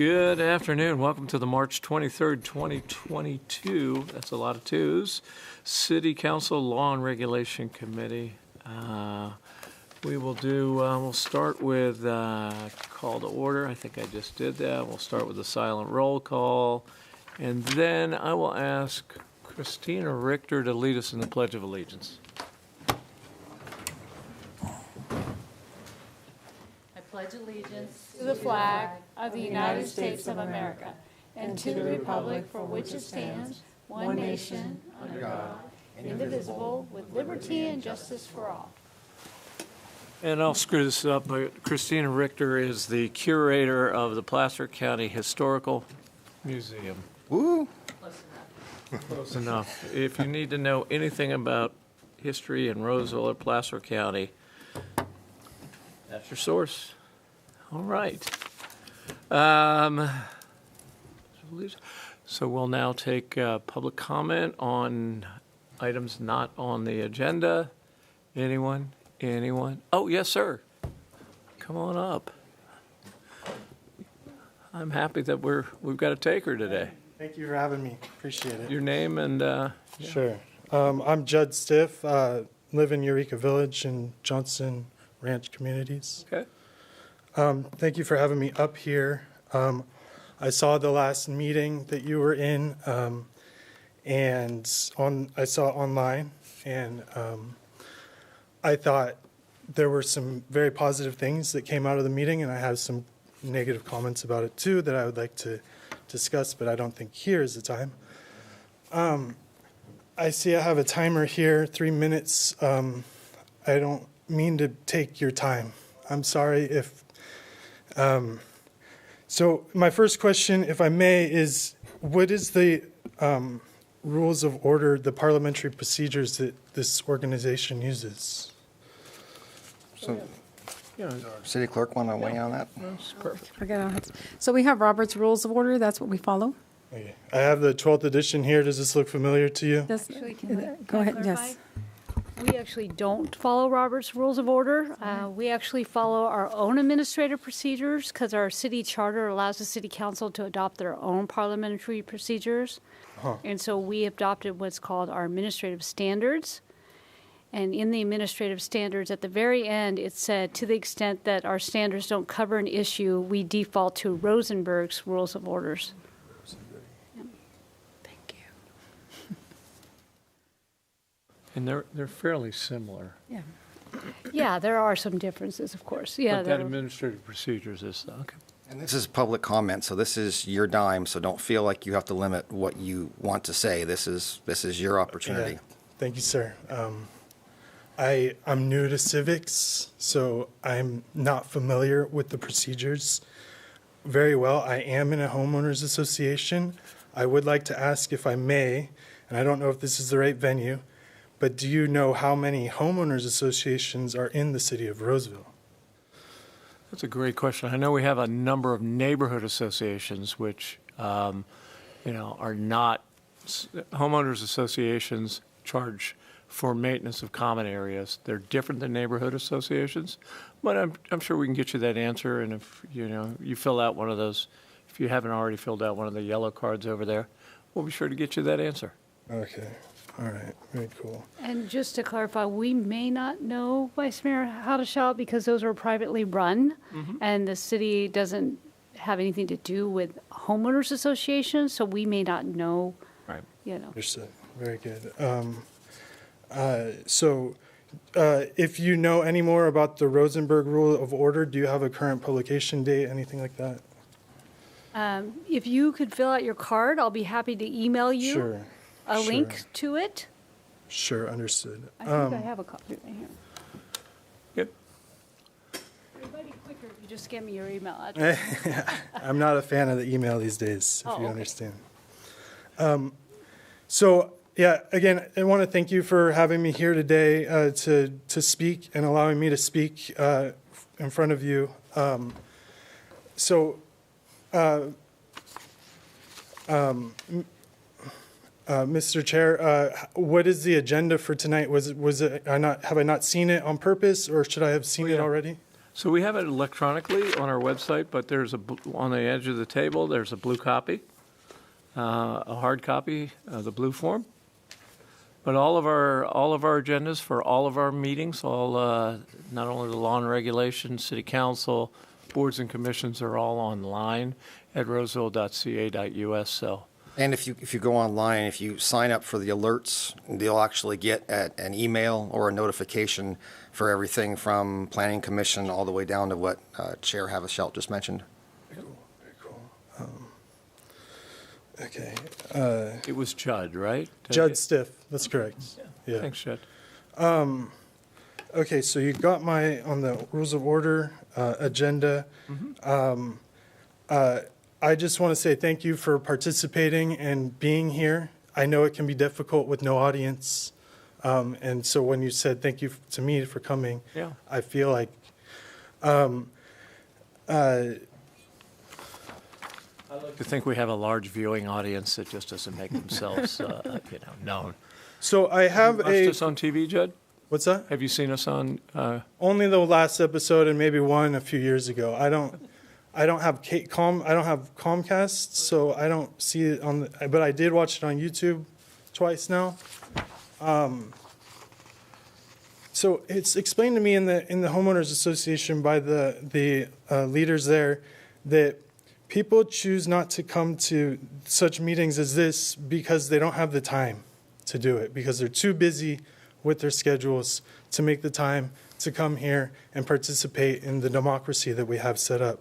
Good afternoon. Welcome to the March 23rd, 2022. That's a lot of twos. City Council Law and Regulation Committee. We'll start with call to order. I think I just did that. We'll start with the silent roll call. And then I will ask Christina Richter to lead us in the Pledge of Allegiance. I pledge allegiance to the flag of the United States of America and to the republic for which it stands, one nation, under God, indivisible, with liberty and justice for all. And I'll screw this up, but Christina Richter is the curator of the Placer County Historical Museum. Woo! Close enough. If you need to know anything about history in Roseville or Placer County, that's your source. All right. So we'll now take public comment on items not on the agenda. Anyone? Oh, yes, sir. Come on up. I'm happy that we've got a taker today. Thank you for having me. Appreciate it. Your name and... Yeah. Sure. I'm Judd Stiff. Live in Eureka Village and Johnson Ranch communities. Okay. Thank you for having me up here. I saw the last meeting that you were in, and I saw it online, and I thought there were some very positive things that came out of the meeting, and I have some negative comments about it too that I would like to discuss, but I don't think here is the time. I see I have a timer here, 3 minutes. I don't mean to take your time. I'm sorry if... So my first question, if I may, is what is the rules of order, the parliamentary procedures that this organization uses? So, City Clerk want to weigh in on that? That's perfect. So we have Robert's Rules of Order. That's what we follow. Okay. I have the 12th edition here. Does this look familiar to you? Actually, Go ahead, clarify? yes. We actually don't follow Robert's Rules of Order. We actually follow our own administrative procedures because our city charter allows the city council to adopt their own parliamentary procedures. And so we adopted what's called our administrative standards. And in the administrative standards, at the very end, it said, to the extent that our standards don't cover an issue, we default to Rosenberg's Rules of Orders. Yep. Thank you. And they're fairly similar. Yeah. Yeah, there are some differences, of course. Yeah, But that administrative procedures is, okay. And this is public comment, so this is your dime, so don't feel like you have to limit what you want to say. This is your opportunity. Yeah. Thank you, sir. I'm new to civics, so I'm not familiar with the procedures very well. I am in a homeowners association. I would like to ask if I may, and I don't know if this is the right venue, but do you know how many homeowners associations are in the city of Roseville? That's a great question. I know we have a number of neighborhood associations which, are not, homeowners associations charge for maintenance of common areas. They're different than neighborhood associations, but I'm sure we can get you that answer. And if, you fill out one of those, if you haven't already filled out one of the yellow cards over there, we'll be sure to get you that answer. Okay. All right. Very cool. And just to clarify, we may not know, Vice Mayor, how to shout because those are privately run, and the city doesn't have anything to do with homeowners associations, so we may not know. Right. Understood. Very good. So if you know any more about the Rosenberg Rule of Order, do you have a current publication date, anything like that? If you could fill out your card, I'll be happy to email you Sure. a link to it. Sure, understood. I think I have a copy right here. Good. It might be quicker if you just give me your email address. I'm not a fan of the email these days, if Oh, you okay. understand. Again, I want to thank you for having me here today to speak and allowing me to speak in front of you. Mr. Chair, what is the agenda for tonight? Was it have I not seen it on purpose, or should I have seen it already? So we have it electronically on our website, but there's on the edge of the table, there's a blue copy, a hard copy, the blue form. But all of our agendas for all of our meetings, not only the law and regulation, city council, boards and commissions are all online at roseville.ca.us. So. And if you go online, if you sign up for the alerts, you'll actually get an email or a notification for everything from Planning Commission all the way down to what Chair Havishelt just mentioned. Very cool. Okay. It was Judd, right? Judd Stiff, that's correct. Yeah. Thanks, Judd. Okay, so you got on the rules of order agenda. I just want to say thank you for participating and being here. I know it can be difficult with no audience. And so when you said thank you to me for coming, Yeah. I feel like I like to think we have a large viewing audience that just doesn't make themselves known. so I have Watched us on TV, Judd? what's that? Have you seen us on? Only the last episode and maybe one a few years ago. I don't have Comcast, so I don't see it on the, but I did watch it on YouTube twice now. So it's explained to me in the Homeowners Association by the leaders there that people choose not to come to such meetings as this because they don't have the time to do it, because they're too busy with their schedules to make the time to come here and participate in the democracy that we have set up.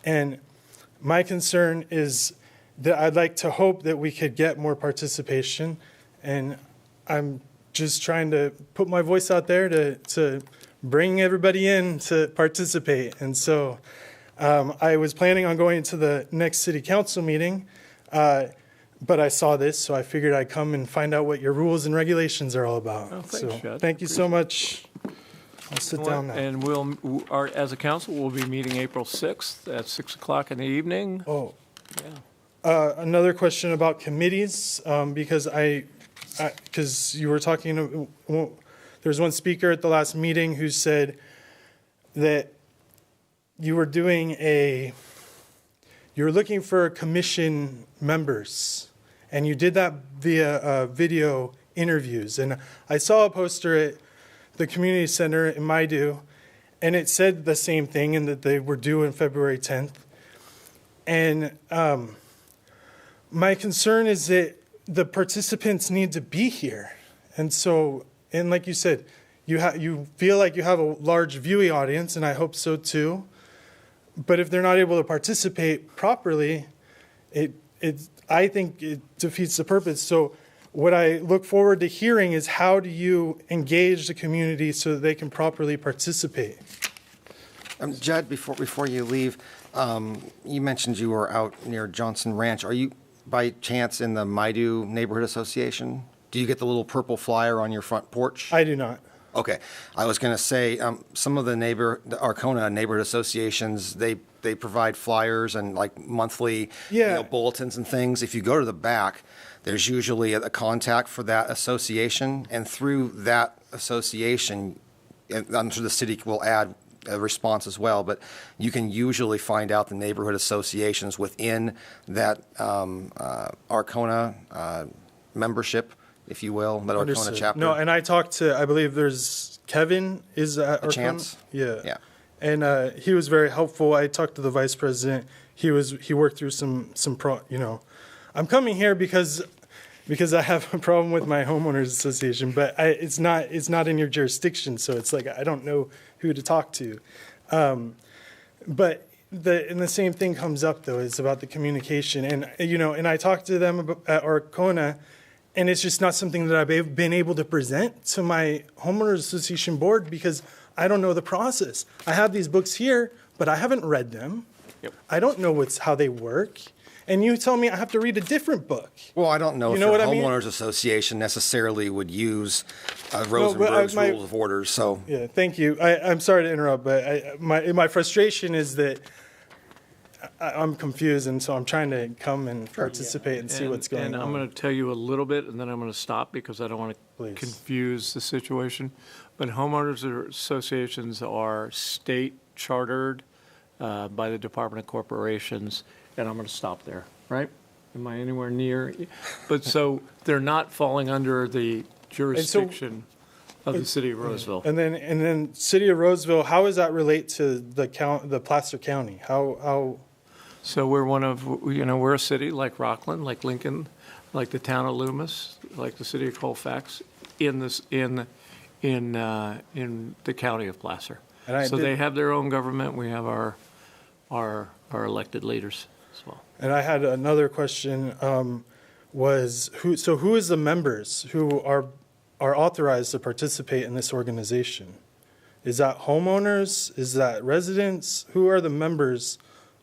And my concern is that I'd like to hope that we could get more participation, and I'm just trying to put my voice out there to bring everybody in to participate. And so I was planning on going to the next city council meeting, but I saw this, so I figured I'd come and find out what your rules and regulations are all about. Oh, thanks, so Chad. thank you so much. I'll sit down now. And as a council, we'll be meeting April 6th at 6 o'clock in the evening. Oh, Yeah. another question about committees, because because you were talking, there was one speaker at the last meeting who said that you were looking for commission members, and you did that via video interviews. And I saw a poster at the community center in Maidu, and it said the same thing, and that they were due on February 10th. And my concern is that the participants need to be here. And so, and like you said, you feel like you have a large viewing audience, and I hope so too. But if they're not able to participate properly, I think it defeats the purpose. So what I look forward to hearing is, how do you engage the community so that they can properly participate? Judd, before you leave, you mentioned you were out near Johnson Ranch. Are you, by chance, in the Maidu Neighborhood Association? Do you get the little purple flyer on your front porch? I do not. Okay. I was going to say, some of the Arkona neighborhood associations, they provide flyers and like monthly bulletins and things. If you go to the back, there's usually a contact for that association, and through that association, and I'm sure the city will add a response as well, but you can usually find out the neighborhood associations within that Arkona membership, if you will, that Arkona chapter. No, and I talked to, I believe there's Kevin is at Arkona. Chance? Yeah. And he was very helpful. I talked to the vice president. He worked through I'm coming here because I have a problem with my homeowners association, but it's not in your jurisdiction, so it's like I don't know who to talk to. But the same thing comes up though. It's about the communication, and I talked to them at Arkona, and it's just not something that I've been able to present to my homeowners association board because I don't know the process. I have these books here, but I haven't read them. Yep. I don't know how they work. And you tell me I have to read a different book. Well, I don't know if know your what I mean? homeowners association necessarily would use Rosenberg's rules of order. So Yeah, thank you. I'm sorry to interrupt, but my frustration is that I'm confused, and so I'm trying to come and participate and see what's going on. And I'm going to tell you a little bit, and then I'm going to stop because I don't want to Please. confuse the situation. But homeowners associations are state chartered by the Department of Corporations, and I'm going to stop there, right? Am I anywhere near? But so they're not falling under the jurisdiction of the city of Roseville. And then City of Roseville, how does that relate to the Placer County? How? So we're one of, we're a city like Rockland, like Lincoln, like the town of Loomis, like the city of Colfax, in the county of Placer. So they have their own government. We have our elected leaders as well. And I had another question, who is the members who are authorized to participate in this organization? Is that homeowners? Is that residents? Who are the members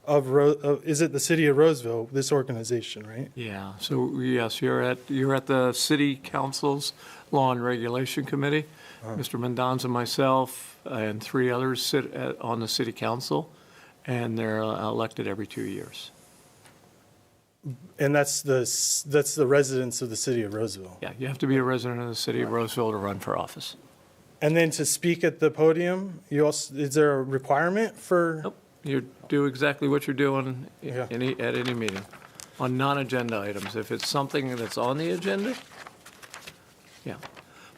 is it the City of Roseville, this organization, right? Yeah, so yes, you're at the City Council's Law and Regulation Committee. Mr. Mendoza, myself, and 3 others sit on the City Council, and they're elected every 2 years. And that's the residents of the City of Roseville. Yeah, you have to be a resident of the City of Roseville to run for office. And then to speak at the podium, is there a requirement for? Nope. You do exactly what you're doing Yeah. at any meeting on non-agenda items. If it's something that's on the agenda, yeah.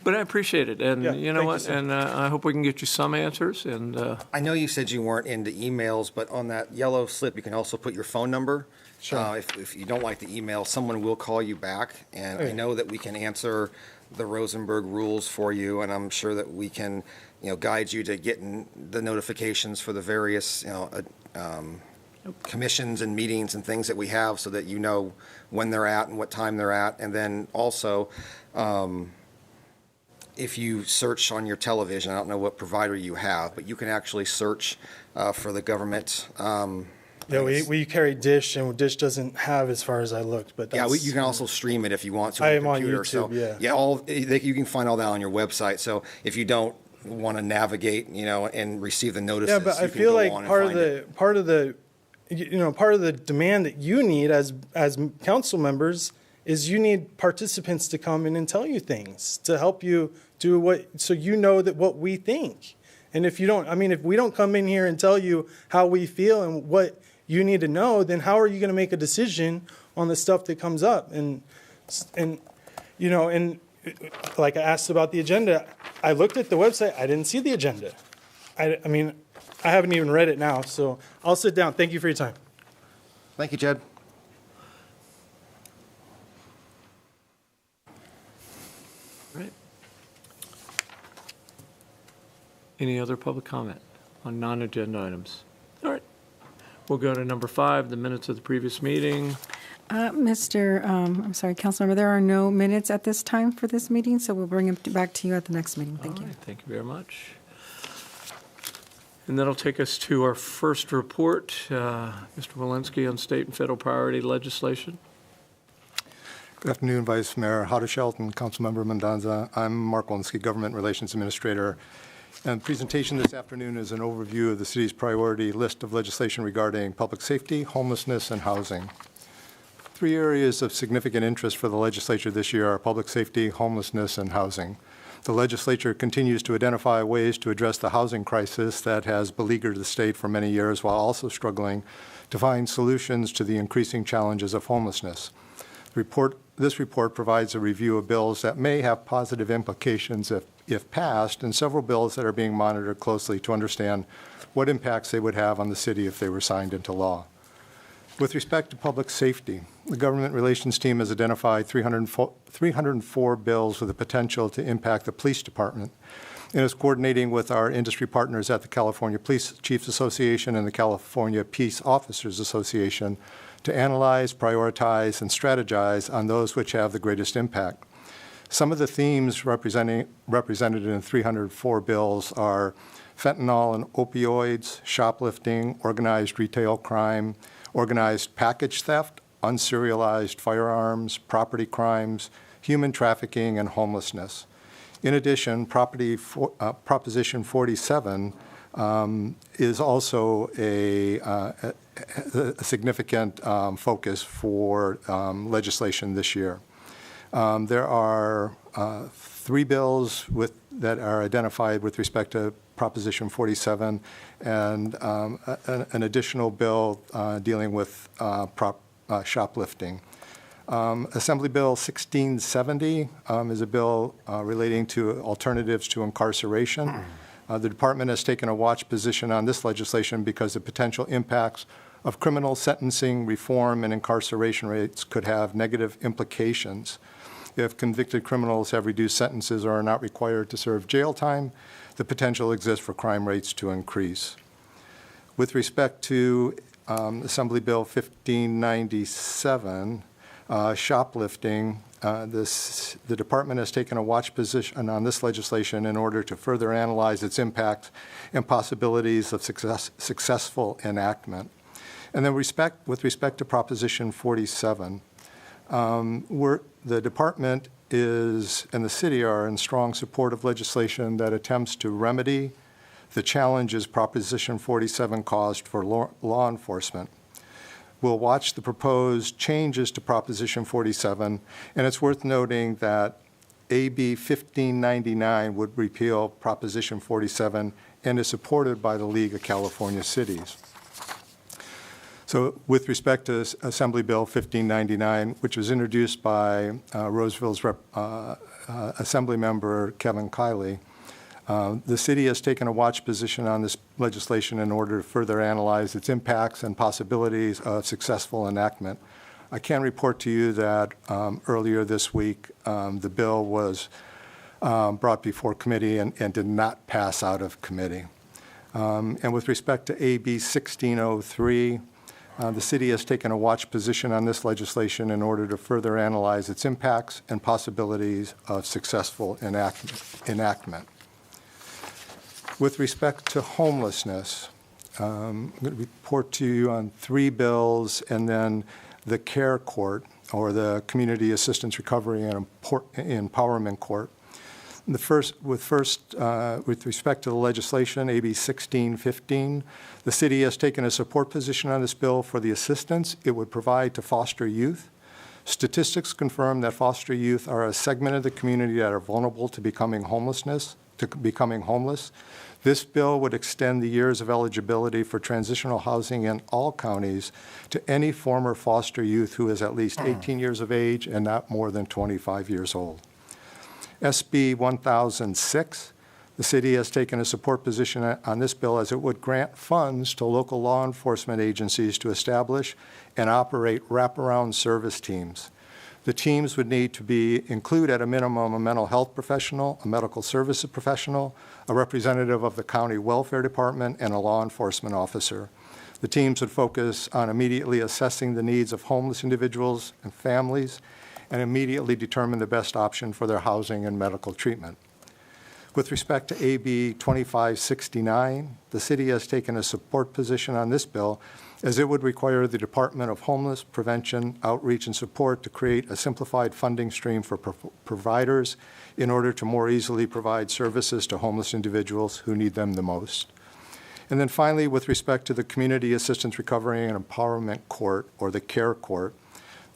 But I appreciate it, and Yeah, you know thank you, what? sir. And I hope we can get you some answers. And I know you said you weren't into emails, but on that yellow slip, you can also put your phone number. Sure. If you don't like the email, someone will call you back, and I Okay. know that we can answer the Rosenberg rules for you, and I'm sure that we can, guide you to getting the notifications for the various, commissions and meetings and things that we have, so that you know when they're at and what time they're at. And then also, if you search on your television, I don't know what provider you have, but you can actually search for the government. Yeah, we carry Dish, and Dish doesn't have, as far as I looked, but Yeah, that's. you can also stream it if you want to. I on am your on computer. YouTube, So, yeah. you can find all that on your website. So if you don't want to navigate, and receive the notices, Yeah, but I you can feel go like on and part of find it. part of the demand that you need as council members is you need participants to come in and tell you things, to help you do so that what we think. And if we don't come in here and tell you how we feel and what you need to know, then how are you going to make a decision on the stuff that comes up? And like I asked about the agenda, I looked at the website, I didn't see the agenda. I haven't even read it now, so I'll sit down. Thank you for your time. Thank you, Jed. right. Any other public comment on non-agenda items? All right. We'll go to number 5, the minutes of the previous meeting. I'm sorry, Councilmember, there are no minutes at this time for this meeting, so we'll bring it back to you at the next meeting. Thank All you. right, thank you very much. And that'll take us to our first report, Mr. Walensky on state and federal priority legislation. Good afternoon, Vice Mayor Hoddesheldt and Councilmember Mendoza. I'm Mark Walensky, Government Relations Administrator. And the presentation this afternoon is an overview of the city's priority list of legislation regarding public safety, homelessness, and housing. 3 areas of significant interest for the legislature this year are public safety, homelessness, and housing. The legislature continues to identify ways to address the housing crisis that has beleaguered the state for many years, while also struggling to find solutions to the increasing challenges of homelessness. This report provides a review of bills that may have positive implications if passed, and several bills that are being monitored closely to understand what impacts they would have on the city if they were signed into law. With respect to public safety, the Government Relations team has identified 304 bills with the potential to impact the police department, and is coordinating with our industry partners at the California Police Chiefs Association and the California Peace Officers Association to analyze, prioritize, and strategize on those which have the greatest impact. Some of the themes represented in 304 bills are fentanyl and opioids, shoplifting, organized retail crime, organized package theft, unserialized firearms, property crimes, human trafficking, and homelessness. In addition, Proposition 47 is also a significant focus for legislation this year. There are 3 bills that are identified with respect to Proposition 47, and an additional bill dealing with shoplifting. Assembly Bill 1670 is a bill relating to alternatives to incarceration. The department has taken a watch position on this legislation because the potential impacts of criminal sentencing, reform, and incarceration rates could have negative implications. If convicted criminals have reduced sentences or are not required to serve jail time, the potential exists for crime rates to increase. With respect to Assembly Bill 1597, shoplifting, the department has taken a watch position on this legislation in order to further analyze its impact and possibilities of successful enactment. And then with respect to Proposition 47, the department and the city are in strong support of legislation that attempts to remedy the challenges Proposition 47 caused for law enforcement. We'll watch the proposed changes to Proposition 47, and it's worth noting that AB 1599 would repeal Proposition 47 and is supported by the League of California Cities. So with respect to Assembly Bill 1599, which was introduced by Roseville's Assembly Member Kevin Kiley, the city has taken a watch position on this legislation in order to further analyze its impacts and possibilities of successful enactment. I can report to you that earlier this week, the bill was brought before committee and did not pass out of committee. And with respect to AB 1603, the city has taken a watch position on this legislation in order to further analyze its impacts and possibilities of successful enactment. With respect to homelessness, I'm going to report to you on 3 bills and then the CARE Court, or the Community Assistance Recovery and Empowerment Court. With respect to the legislation, AB 1615, the city has taken a support position on this bill for the assistance it would provide to foster youth. Statistics confirm that foster youth are a segment of the community that are vulnerable to becoming homeless. This bill would extend the years of eligibility for transitional housing in all counties to any former foster youth who is at least 18 years of age and not more than 25 years old. SB 1006, the city has taken a support position on this bill as it would grant funds to local law enforcement agencies to establish and operate wraparound service teams. The teams would need to include at a minimum a mental health professional, a medical services professional, a representative of the county welfare department, and a law enforcement officer. The teams would focus on immediately assessing the needs of homeless individuals and families and immediately determine the best option for their housing and medical treatment. With respect to AB 2569, the city has taken a support position on this bill as it would require the Department of Homeless Prevention, Outreach, and Support to create a simplified funding stream for providers in order to more easily provide services to homeless individuals who need them the most. And then finally, with respect to the Community Assistance Recovery and Empowerment Court, or the CARE Court,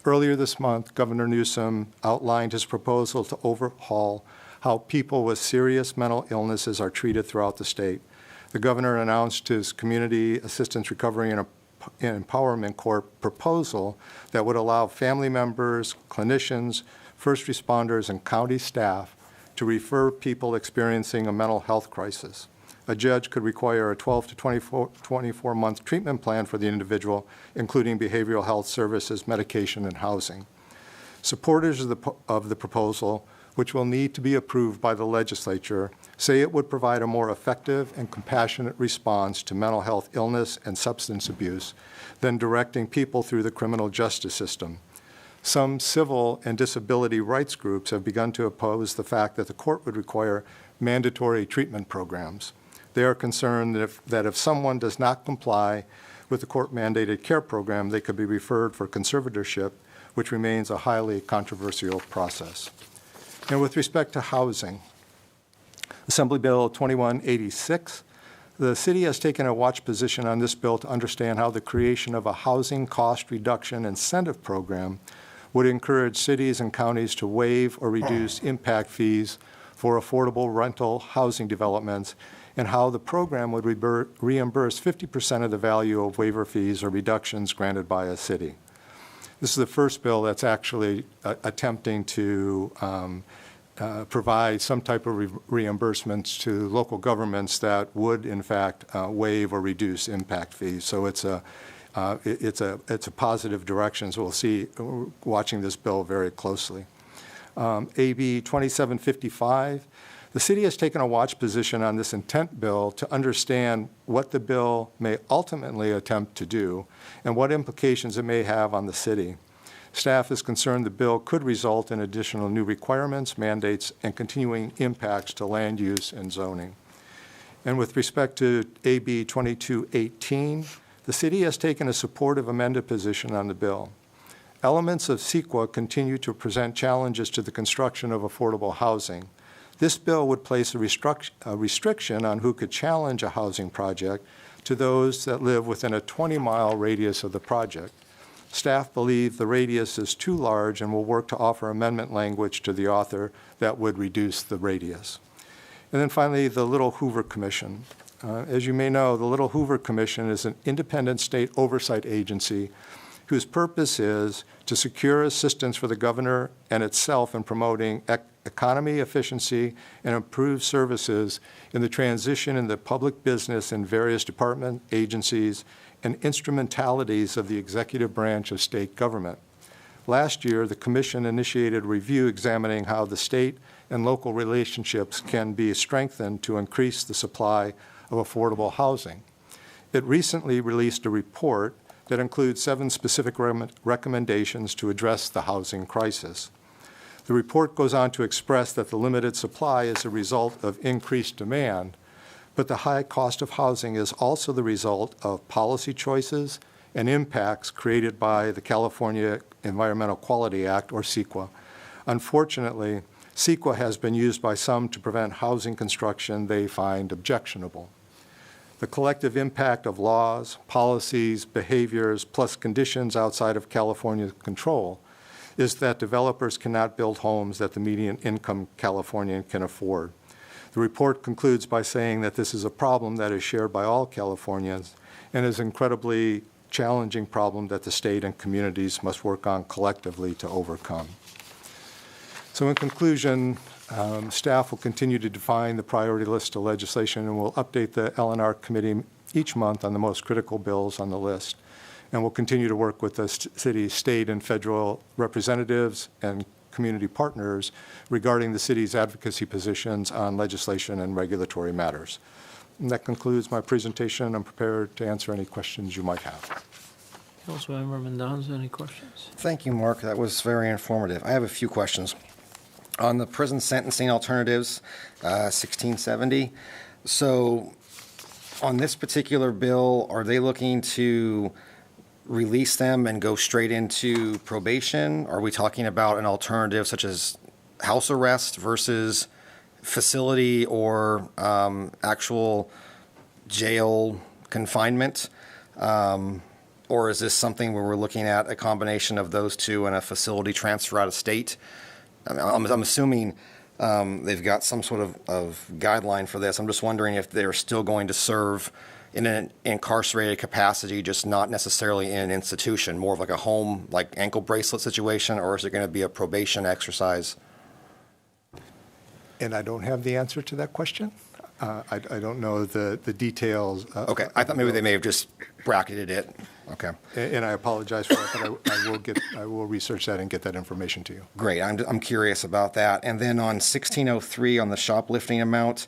earlier this month, Governor Newsom outlined his proposal to overhaul how people with serious mental illnesses are treated throughout the state. The governor announced his Community Assistance Recovery and Empowerment Court proposal that would allow family members, clinicians, first responders, and county staff to refer people experiencing a mental health crisis. A judge could require a 12 to 24-month treatment plan for the individual, including behavioral health services, medication, and housing. Supporters of the proposal, which will need to be approved by the legislature, say it would provide a more effective and compassionate response to mental health illness and substance abuse than directing people through the criminal justice system. Some civil and disability rights groups have begun to oppose the fact that the court would require mandatory treatment programs. They are concerned that if someone does not comply with the court-mandated care program, they could be referred for conservatorship, which remains a highly controversial process. And with respect to housing, Assembly Bill 2186, the city has taken a watch position on this bill to understand how the creation of a housing cost reduction incentive program would encourage cities and counties to waive or reduce impact fees for affordable rental housing developments, and how the program would reimburse 50% of the value of waiver fees or reductions granted by a city. This is the first bill that's actually attempting to provide some type of reimbursements to local governments that would, in fact, waive or reduce impact fees. So it's a positive direction. So we'll see, we're watching this bill very closely. AB 2755. The city has taken a watch position on this intent bill to understand what the bill may ultimately attempt to do and what implications it may have on the city. Staff is concerned the bill could result in additional new requirements, mandates, and continuing impacts to land use and zoning. And with respect to AB 2218, the city has taken a supportive amended position on the bill. Elements of CEQA continue to present challenges to the construction of affordable housing. This bill would place a restriction on who could challenge a housing project to those that live within a 20-mile radius of the project. Staff believe the radius is too large and will work to offer amendment language to the author that would reduce the radius. And then finally, the Little Hoover Commission. As you may know, the Little Hoover Commission is an independent state oversight agency whose purpose is to secure assistance for the governor and itself in promoting economy, efficiency, and improved services in the transition in the public business in various departments, agencies, and instrumentalities of the executive branch of state government. Last year, the Commission initiated a review examining how the state and local relationships can be strengthened to increase the supply of affordable housing. It recently released a report that includes 7 specific recommendations to address the housing crisis. The report goes on to express that the limited supply is a result of increased demand, but the high cost of housing is also the result of policy choices and impacts created by the California Environmental Quality Act, or CEQA. Unfortunately, CEQA has been used by some to prevent housing construction they find objectionable. The collective impact of laws, policies, behaviors, plus conditions outside of California's control is that developers cannot build homes that the median income Californian can afford. The report concludes by saying that this is a problem that is shared by all Californians and is an incredibly challenging problem that the state and communities must work on collectively to overcome. So in conclusion, staff will continue to define the priority list of legislation and will update the L&R committee each month on the most critical bills on the list. And we'll continue to work with the city, state, and federal representatives and community partners regarding the city's advocacy positions on legislation and regulatory matters. And that concludes my presentation. I'm prepared to answer any questions you might have. Councilmember Mendoza, any questions? Thank you, Mark. That was very informative. I have a few questions. On the prison sentencing alternatives, 1670, so on this particular bill, are they looking to release them and go straight into probation? Are we talking about an alternative such as house arrest versus facility or actual jail confinement? Or is this something where we're looking at a combination of those two and a facility transfer out of state? I'm assuming they've got some sort of guideline for this. I'm just wondering if they're still going to serve in an incarcerated capacity, just not necessarily in an institution, more of like a home, like ankle bracelet situation, or is it going to be a probation exercise? And I don't have the answer to that question. I don't know the details. Okay, I thought maybe they may have just bracketed it. Okay. And I apologize for that, but I will research that and get that information to you. Great. I'm curious about that. And then on 1603 on the shoplifting amount,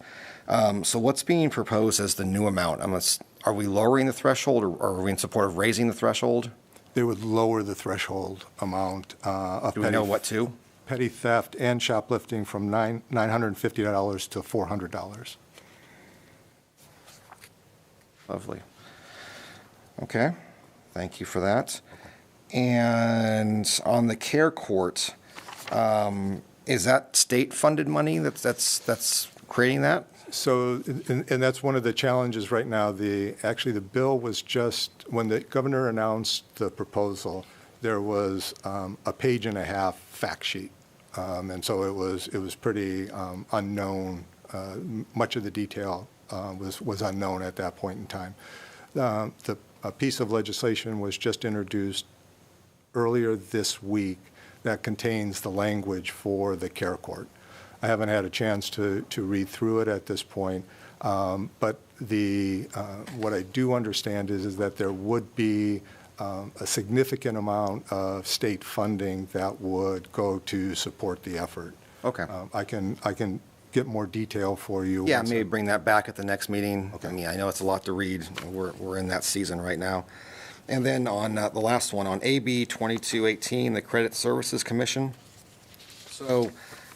so what's being proposed as the new amount? Are we lowering the threshold, or are we in support of raising the threshold? They would lower the threshold amount of Do we know what to? petty theft and shoplifting from $950 to $400. Lovely. Okay. Thank you for that. And on the care court, is that state-funded money that's creating that? So, and that's one of the challenges right now. Actually, the bill was just, when the governor announced the proposal, there was a page and a half fact sheet And so it was pretty unknown. Much of the detail was unknown at that point in time. A piece of legislation was just introduced earlier this week that contains the language for the care court. I haven't had a chance to read through it at this point, but what I do understand is that there would be a significant amount of state funding that would go to support the effort. Okay. I can get more detail for you. Yeah, once maybe bring that back at the next meeting. Okay. I mean, I know it's a lot to read. We're in that season right now. And then on the last one, on AB 2218, the Credit Services Commission. So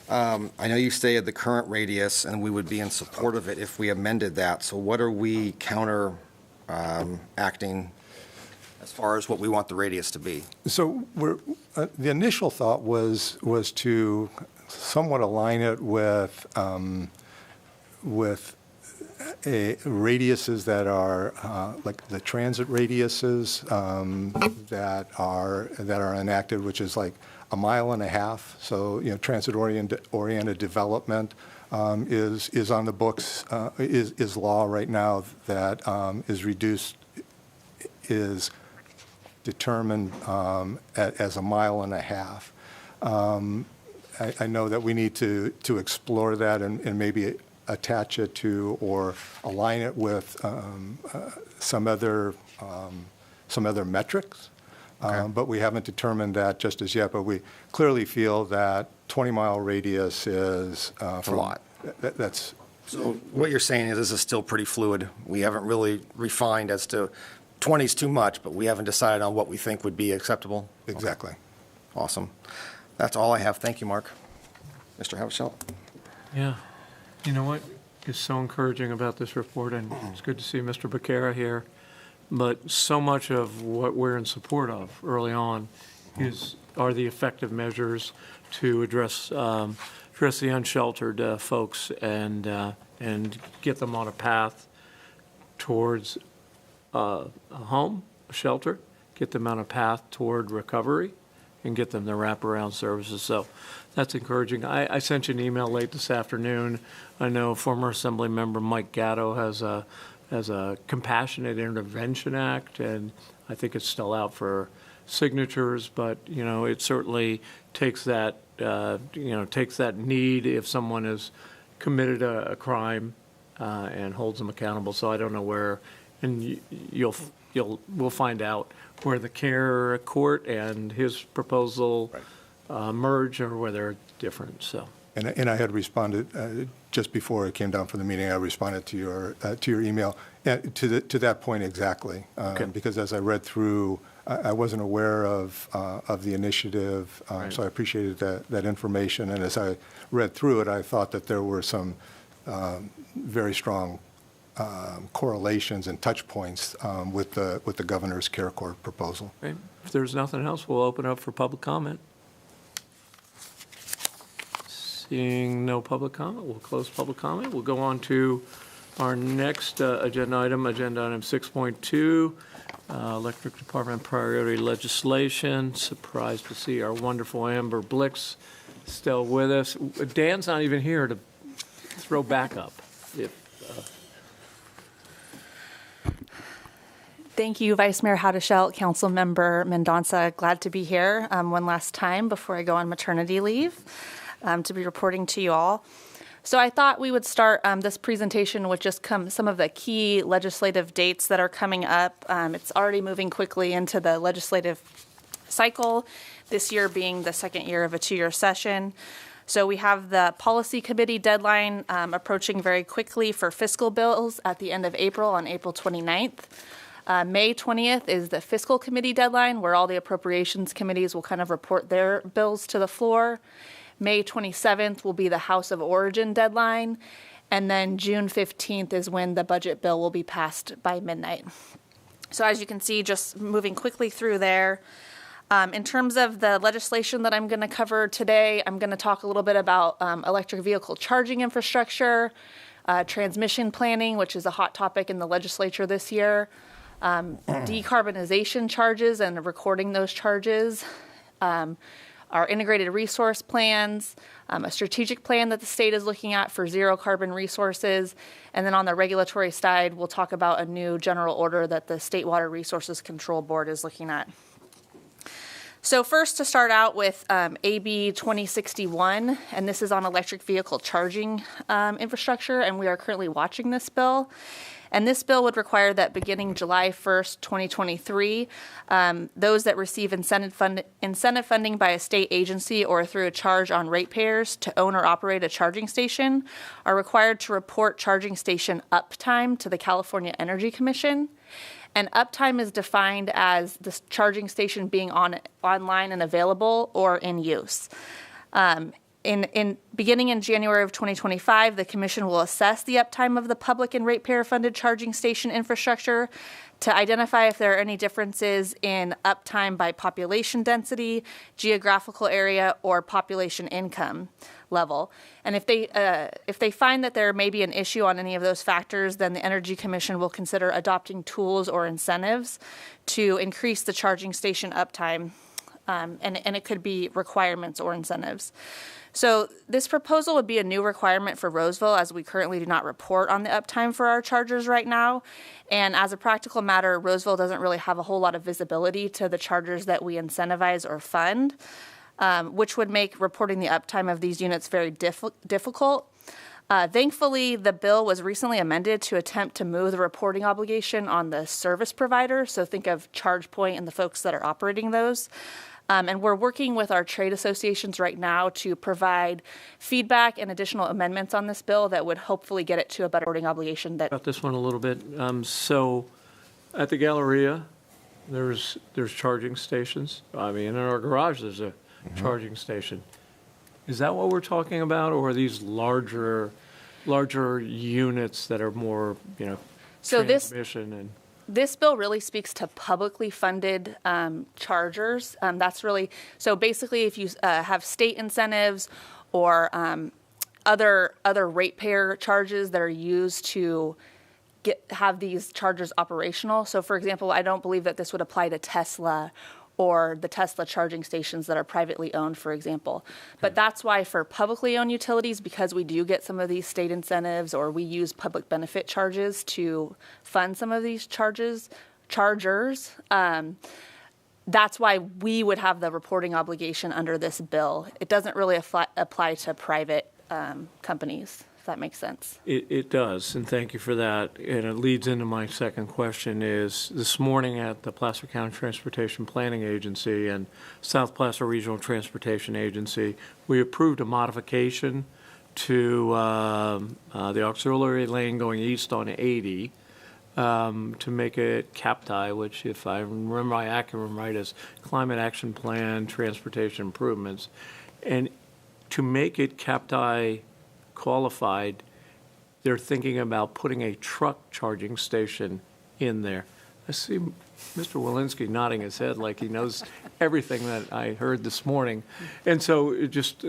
I know you stated the current radius, and we would be in support of it if we amended that. So what are we acting as far as what we want the radius to be? So the initial thought was to somewhat align it with radiuses that are like the transit radiuses that are enacted, which is like 1.5 miles. So transit-oriented development is on the books, is law right now that is determined as 1.5 miles. I know that we need to explore that and maybe attach it to or align it with some other metrics. Okay. But we haven't determined that just as yet. But we clearly feel that 20-mile radius is A lot. That's So what you're saying is this is still pretty fluid. We haven't really refined as to 20 is too much, but we haven't decided on what we think would be acceptable. exactly. Awesome. That's all I have. Thank you, Mark. Mr. Havishell? Yeah. You know what is so encouraging about this report, and it's good to see Mr. Becerra here, but so much of what we're in support of early on are the effective measures to address the unsheltered folks and get them on a path towards a home, a shelter, get them on a path toward recovery, and get them the wraparound services. So that's encouraging. I sent you an email late this afternoon. I know former Assembly Member Mike Gatto has a Compassionate Intervention Act, and I think it's still out for signatures, but, it certainly takes that, takes that need if someone has committed a crime and holds them accountable. So I don't know where, and we'll find out where the care court and his proposal merge or where they're different, so. And I had responded just before I came down for the meeting. I responded to your email to that point exactly, Okay. because as I read through, I wasn't aware of the initiative, Right. so I appreciated that information. And as I read through it, I thought that there were some very strong correlations and touch points with the governor's care court proposal. Okay. If there's nothing else, we'll open up for public comment. Seeing no public comment, we'll close public comment. We'll go on to our next agenda item 6.2, Electric Department priority legislation. Surprised to see our wonderful Amber Blix still with us. Dan's not even here to throw backup. Thank you, Vice Mayor Hadashelt, Council Member Mendonça. Glad to be here one last time before I go on maternity leave to be reporting to you all. So I thought we would start this presentation with just some of the key legislative dates that are coming up. It's already moving quickly into the legislative cycle, this year being the second year of a 2-year session. So we have the Policy Committee deadline approaching very quickly for fiscal bills at the end of April, on April 29th. May 20th is the Fiscal Committee deadline, where all the appropriations committees will kind of report their bills to the floor. May 27th will be the House of Origin deadline. And then June 15th is when the budget bill will be passed by midnight. So as you can see, just moving quickly through there. In terms of the legislation that I'm going to cover today, I'm going to talk a little bit about electric vehicle charging infrastructure, transmission planning, which is a hot topic in the legislature this year, decarbonization charges and recording those charges, our integrated resource plans, a strategic plan that the state is looking at for zero carbon resources, and then on the regulatory side, we'll talk about a new general order that the State Water Resources Control Board is looking at. So first, to start out with AB 2061, and this is on electric vehicle charging infrastructure, and we are currently watching this bill. And this bill would require that beginning July 1st, 2023, those that receive incentive funding by a state agency or through a charge on ratepayers to own or operate a charging station are required to report charging station uptime to the California Energy Commission. And uptime is defined as the charging station being online and available or in use. Beginning in January of 2025, the Commission will assess the uptime of the public and ratepayer-funded charging station infrastructure to identify if there are any differences in uptime by population density, geographical area, or population income level. And if they find that there may be an issue on any of those factors, then the Energy Commission will consider adopting tools or incentives to increase the charging station uptime, and it could be requirements or incentives. So this proposal would be a new requirement for Roseville, as we currently do not report on the uptime for our chargers right now. And as a practical matter, Roseville doesn't really have a whole lot of visibility to the chargers that we incentivize or fund, which would make reporting the uptime of these units very difficult. Thankfully, the bill was recently amended to attempt to move the reporting obligation on the service provider. So think of ChargePoint and the folks that are operating those. And we're working with our trade associations right now to provide feedback and additional amendments on this bill that would hopefully get it to a better reporting obligation. About this one a little bit. So at the Galleria, there's charging stations. I mean, in our garage, there's a charging station. Is that what we're talking about, or are these larger units that are more, So transmission and? This bill really speaks to publicly funded chargers. That's really, so basically if you have state incentives or other ratepayer charges that are used to have these chargers operational. So for example, I don't believe that this would apply to Tesla or the Tesla charging stations that are privately owned, for example. But that's why for publicly owned utilities, because we do get some of these state incentives or we use public benefit charges to fund some of these chargers, that's why we would have the reporting obligation under this bill. It doesn't really apply to private companies, if that makes sense. It does, and thank you for that. And it leads into my second question is, this morning at the Placer County Transportation Planning Agency and South Placer Regional Transportation Agency, we approved a modification to the auxiliary lane going east on 80 to make it CAPTI, which, if I remember my acronym right, is Climate Action Plan Transportation Improvements. And to make it CAPTI qualified, they're thinking about putting a truck charging station in there. I see Mr. Walensky nodding his head like he knows everything that I heard this morning. And so it just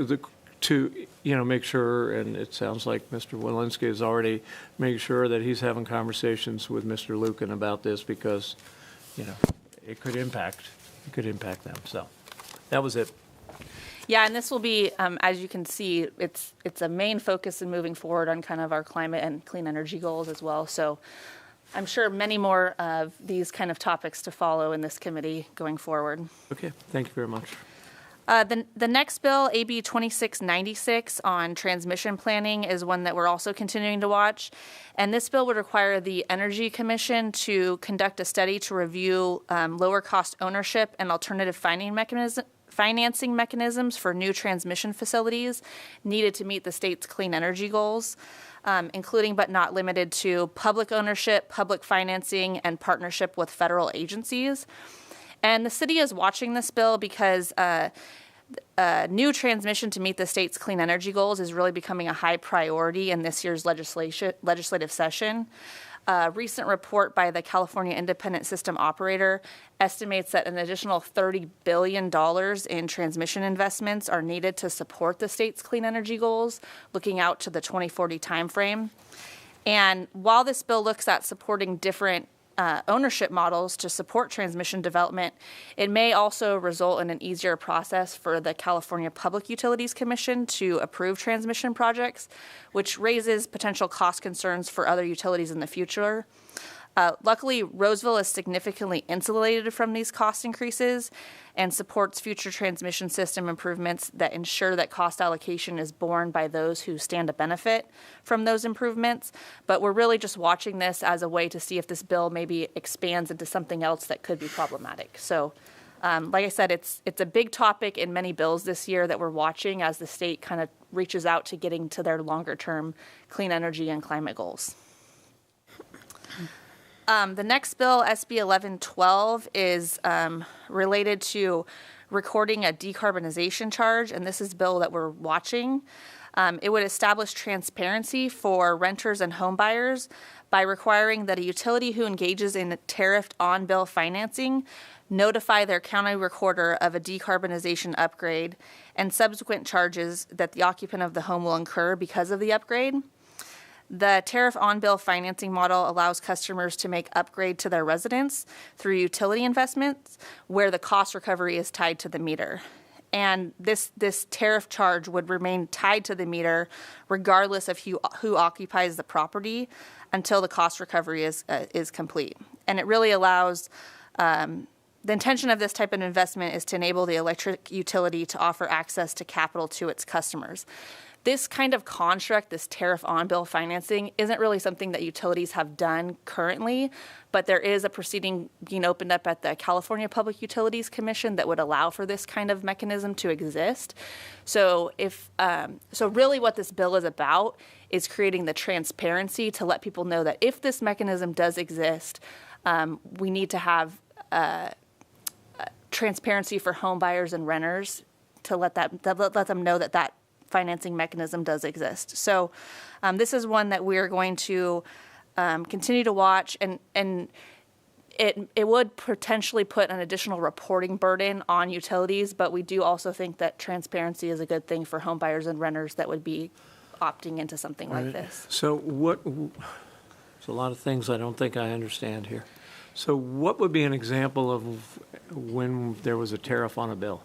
to make sure, and it sounds like Mr. Walensky is already making sure that he's having conversations with Mr. Lucan about this, because it could impact them. So that was it. Yeah, and this will be, as you can see, it's a main focus in moving forward on kind of our climate and clean energy goals as well. So I'm sure many more of these kind of topics to follow in this committee going forward. Okay, thank you very much. The next bill, AB 2696 on transmission planning, is one that we're also continuing to watch. And this bill would require the Energy Commission to conduct a study to review lower cost ownership and alternative financing mechanisms for new transmission facilities needed to meet the state's clean energy goals, including but not limited to public ownership, public financing, and partnership with federal agencies. And the city is watching this bill because new transmission to meet the state's clean energy goals is really becoming a high priority in this year's legislative session. A recent report by the California Independent System Operator estimates that an additional $30 billion in transmission investments are needed to support the state's clean energy goals, looking out to the 2040 timeframe. And while this bill looks at supporting different ownership models to support transmission development, it may also result in an easier process for the California Public Utilities Commission to approve transmission projects, which raises potential cost concerns for other utilities in the future. Luckily, Roseville is significantly insulated from these cost increases and supports future transmission system improvements that ensure that cost allocation is borne by those who stand to benefit from those improvements. But we're really just watching this as a way to see if this bill maybe expands into something else that could be problematic. So, like I said, it's a big topic in many bills this year that we're watching as the state kind of reaches out to getting to their longer-term clean energy and climate goals. The next bill, SB 1112, is related to recording a decarbonization charge, and this is a bill that we're watching. It would establish transparency for renters and home buyers by requiring that a utility who engages in tariffed on-bill financing notify their county recorder of a decarbonization upgrade and subsequent charges that the occupant of the home will incur because of the upgrade. The tariff on-bill financing model allows customers to make upgrade to their residence through utility investments where the cost recovery is tied to the meter. And this tariff charge would remain tied to the meter regardless of who occupies the property until the cost recovery is complete. And it really allows, the intention of this type of investment is to enable the electric utility to offer access to capital to its customers. This kind of construct, this tariff on-bill financing, isn't really something that utilities have done currently, but there is a proceeding being opened up at the California Public Utilities Commission that would allow for this kind of mechanism to exist. So really what this bill is about is creating the transparency to let people know that if this mechanism does exist, we need to have transparency for home buyers and renters to let them know that financing mechanism does exist. So this is one that we're going to continue to watch, and it would potentially put an additional reporting burden on utilities, but we do also think that transparency is a good thing for home buyers and renters that would be opting into something like this. So there's a lot of things I don't think I understand here. So what would be an example of when there was a tariff on a bill?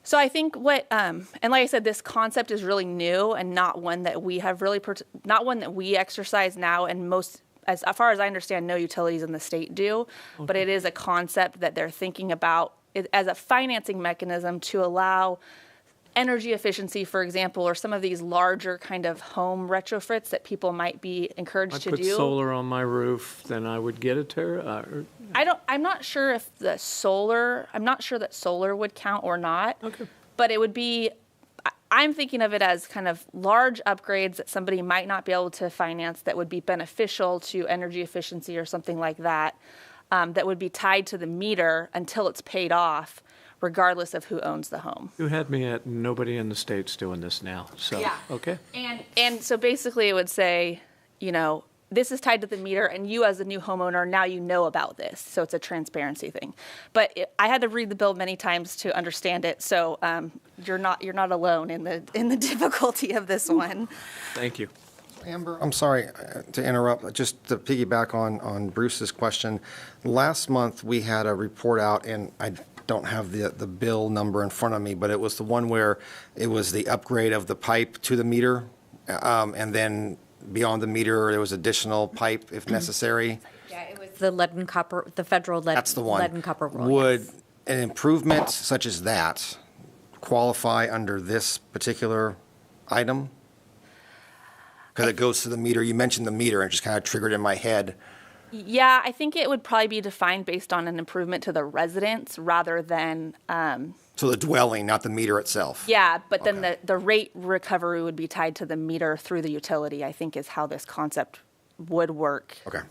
So I think and like I said, this concept is really new and not one that we have really, not one that we exercise now, and as far as I understand, no utilities in the state do. Okay. But it is a concept that they're thinking about as a financing mechanism to allow energy efficiency, for example, or some of these larger kind of home retrofits that people might be encouraged to do. I put solar on my roof, then I would get a tariff? I'm not sure if I'm not sure that solar would count or not. Okay. But it would be, I'm thinking of it as kind of large upgrades that somebody might not be able to finance that would be beneficial to energy efficiency or something like that, that would be tied to the meter until it's paid off, regardless of who owns the home. You had me at nobody in the state's doing this now, so, yeah. Okay. And so basically it would say, this is tied to the meter, and you as a new homeowner, now you know about this, so it's a transparency thing. But I had to read the bill many times to understand it, so you're not alone in the difficulty of this one. Thank you. Amber, I'm sorry to interrupt, just to piggyback on Bruce's question. Last month, we had a report out, and I don't have the bill number in front of me, but it was the one where it was the upgrade of the pipe to the meter, and then beyond the meter, there was additional pipe if necessary. Yeah, it was the lead and copper, the federal lead, That's the one. lead and copper rule. Would yes. an improvement such as that qualify under this particular item? Because it goes to the meter. You mentioned the meter, and it just kind of triggered in my head. Yeah, I think it would probably be defined based on an improvement to the residence rather than... So the dwelling, not the meter itself. Yeah, but then the rate recovery would be tied to the meter through the utility, I think is how this concept would work. Okay.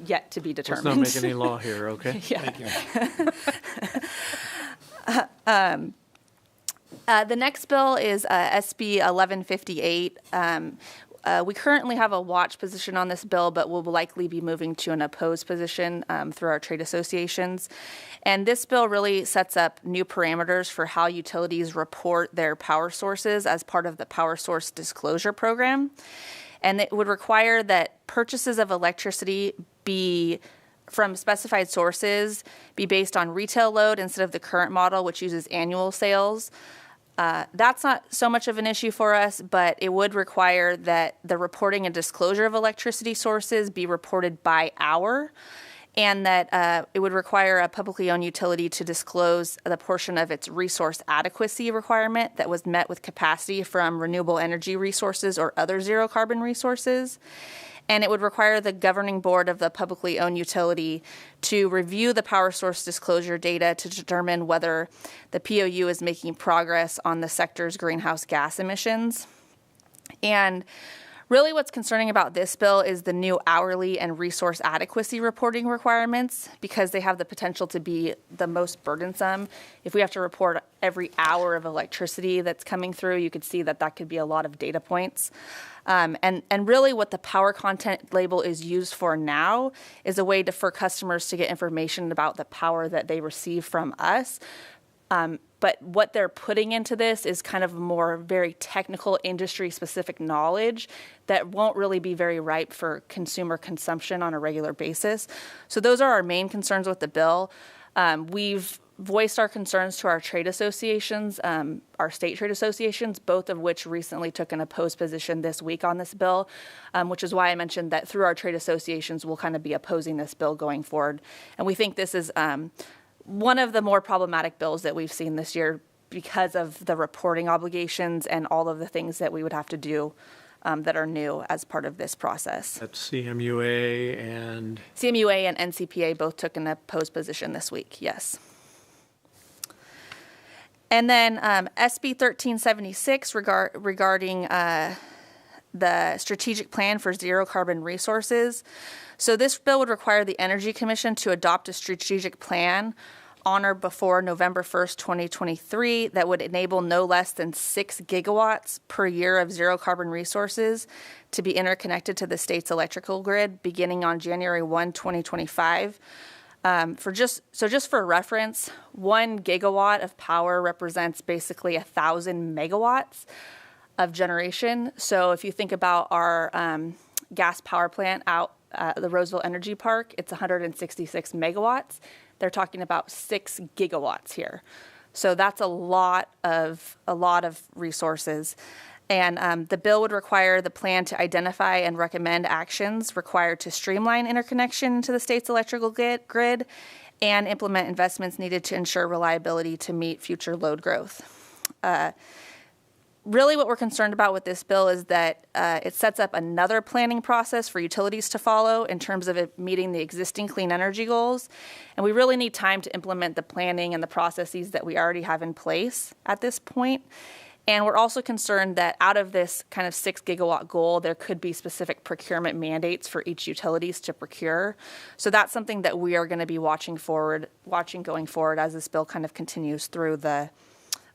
Yet to be determined. Let's not make any law here, okay? Yeah. Thank you. The next bill is SB 1158. We currently have a watch position on this bill, but we'll likely be moving to an opposed position through our trade associations. And this bill really sets up new parameters for how utilities report their power sources as part of the Power Source Disclosure Program. And it would require that purchases of electricity be from specified sources be based on retail load instead of the current model, which uses annual sales. That's not so much of an issue for us, but it would require that the reporting and disclosure of electricity sources be reported by hour, and that it would require a publicly owned utility to disclose the portion of its resource adequacy requirement that was met with capacity from renewable energy resources or other zero carbon resources. And it would require the governing board of the publicly owned utility to review the power source disclosure data to determine whether the POU is making progress on the sector's greenhouse gas emissions. And really what's concerning about this bill is the new hourly and resource adequacy reporting requirements, because they have the potential to be the most burdensome. If we have to report every hour of electricity that's coming through, you could see that that could be a lot of data points. And really what the power content label is used for now is a way for customers to get information about the power that they receive from us. But what they're putting into this is kind of more very technical industry-specific knowledge that won't really be very ripe for consumer consumption on a regular basis. So those are our main concerns with the bill. We've voiced our concerns to our trade associations, our state trade associations, both of which recently took an opposed position this week on this bill, which is why I mentioned that through our trade associations, we'll kind of be opposing this bill going forward. And we think this is one of the more problematic bills that we've seen this year because of the reporting obligations and all of the things that we would have to do that are new as part of this process. That's CMUA and CMUA and NCPA both took an opposed position this week, yes. And then SB 1376 regarding the strategic plan for zero carbon resources. So this bill would require the Energy Commission to adopt a strategic plan on or before November 1st, 2023, that would enable no less than 6 gigawatts per year of zero carbon resources to be interconnected to the state's electrical grid beginning on January 1, 2025. Just for reference, 1 gigawatt of power represents basically 1,000 megawatts of generation. So if you think about our gas power plant out the Roseville Energy Park, it's 166 megawatts. They're talking about 6 gigawatts here. So that's a lot of resources. And the bill would require the plan to identify and recommend actions required to streamline interconnection into the state's electrical grid and implement investments needed to ensure reliability to meet future load growth. Really what we're concerned about with this bill is that it sets up another planning process for utilities to follow in terms of it meeting the existing clean energy goals. And we really need time to implement the planning and the processes that we already have in place at this point. And we're also concerned that out of this kind of 6 gigawatt goal, there could be specific procurement mandates for each utilities to procure. So that's something that we are going to be watching going forward as this bill kind of continues through the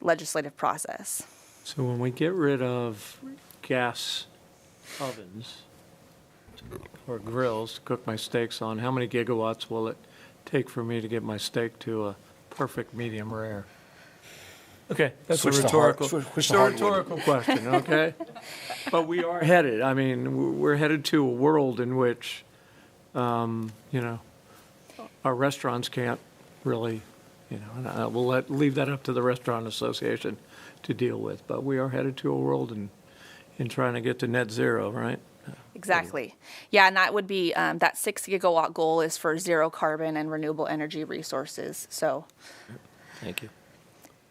legislative process. So when we get rid of gas ovens or grills to cook my steaks on, how many gigawatts will it take for me to get my steak to a perfect medium rare? Okay, that's a rhetorical question, okay? But we are headed, we're headed to a world in which, our restaurants can't really, and we'll leave that up to the Restaurant Association to deal with. But we are headed to a world in trying to get to net zero, right? Exactly. Yeah, and that would be, that 6 gigawatt goal is for zero carbon and renewable energy resources, so. Thank you.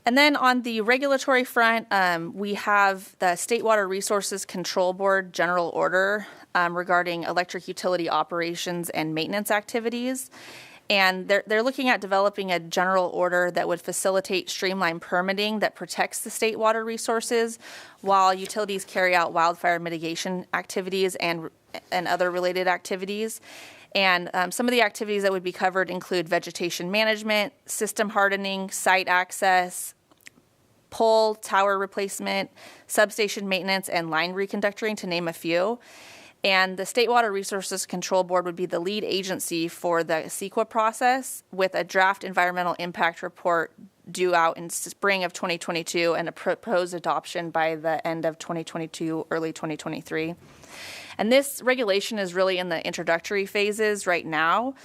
And then on the regulatory front, we have the State Water Resources Control Board General Order regarding electric utility operations and maintenance activities. And they're looking at developing a general order that would facilitate streamlined permitting that protects the state water resources while utilities carry out wildfire mitigation activities and other related activities. And some of the activities that would be covered include vegetation management, system hardening, site access, pole, tower replacement, substation maintenance, and line reconductoring, to name a few. And the State Water Resources Control Board would be the lead agency for the CEQA process, with a draft environmental impact report due out in spring of 2022 and a proposed adoption by the end of 2022, early 2023. And this regulation is really in the introductory phases right now.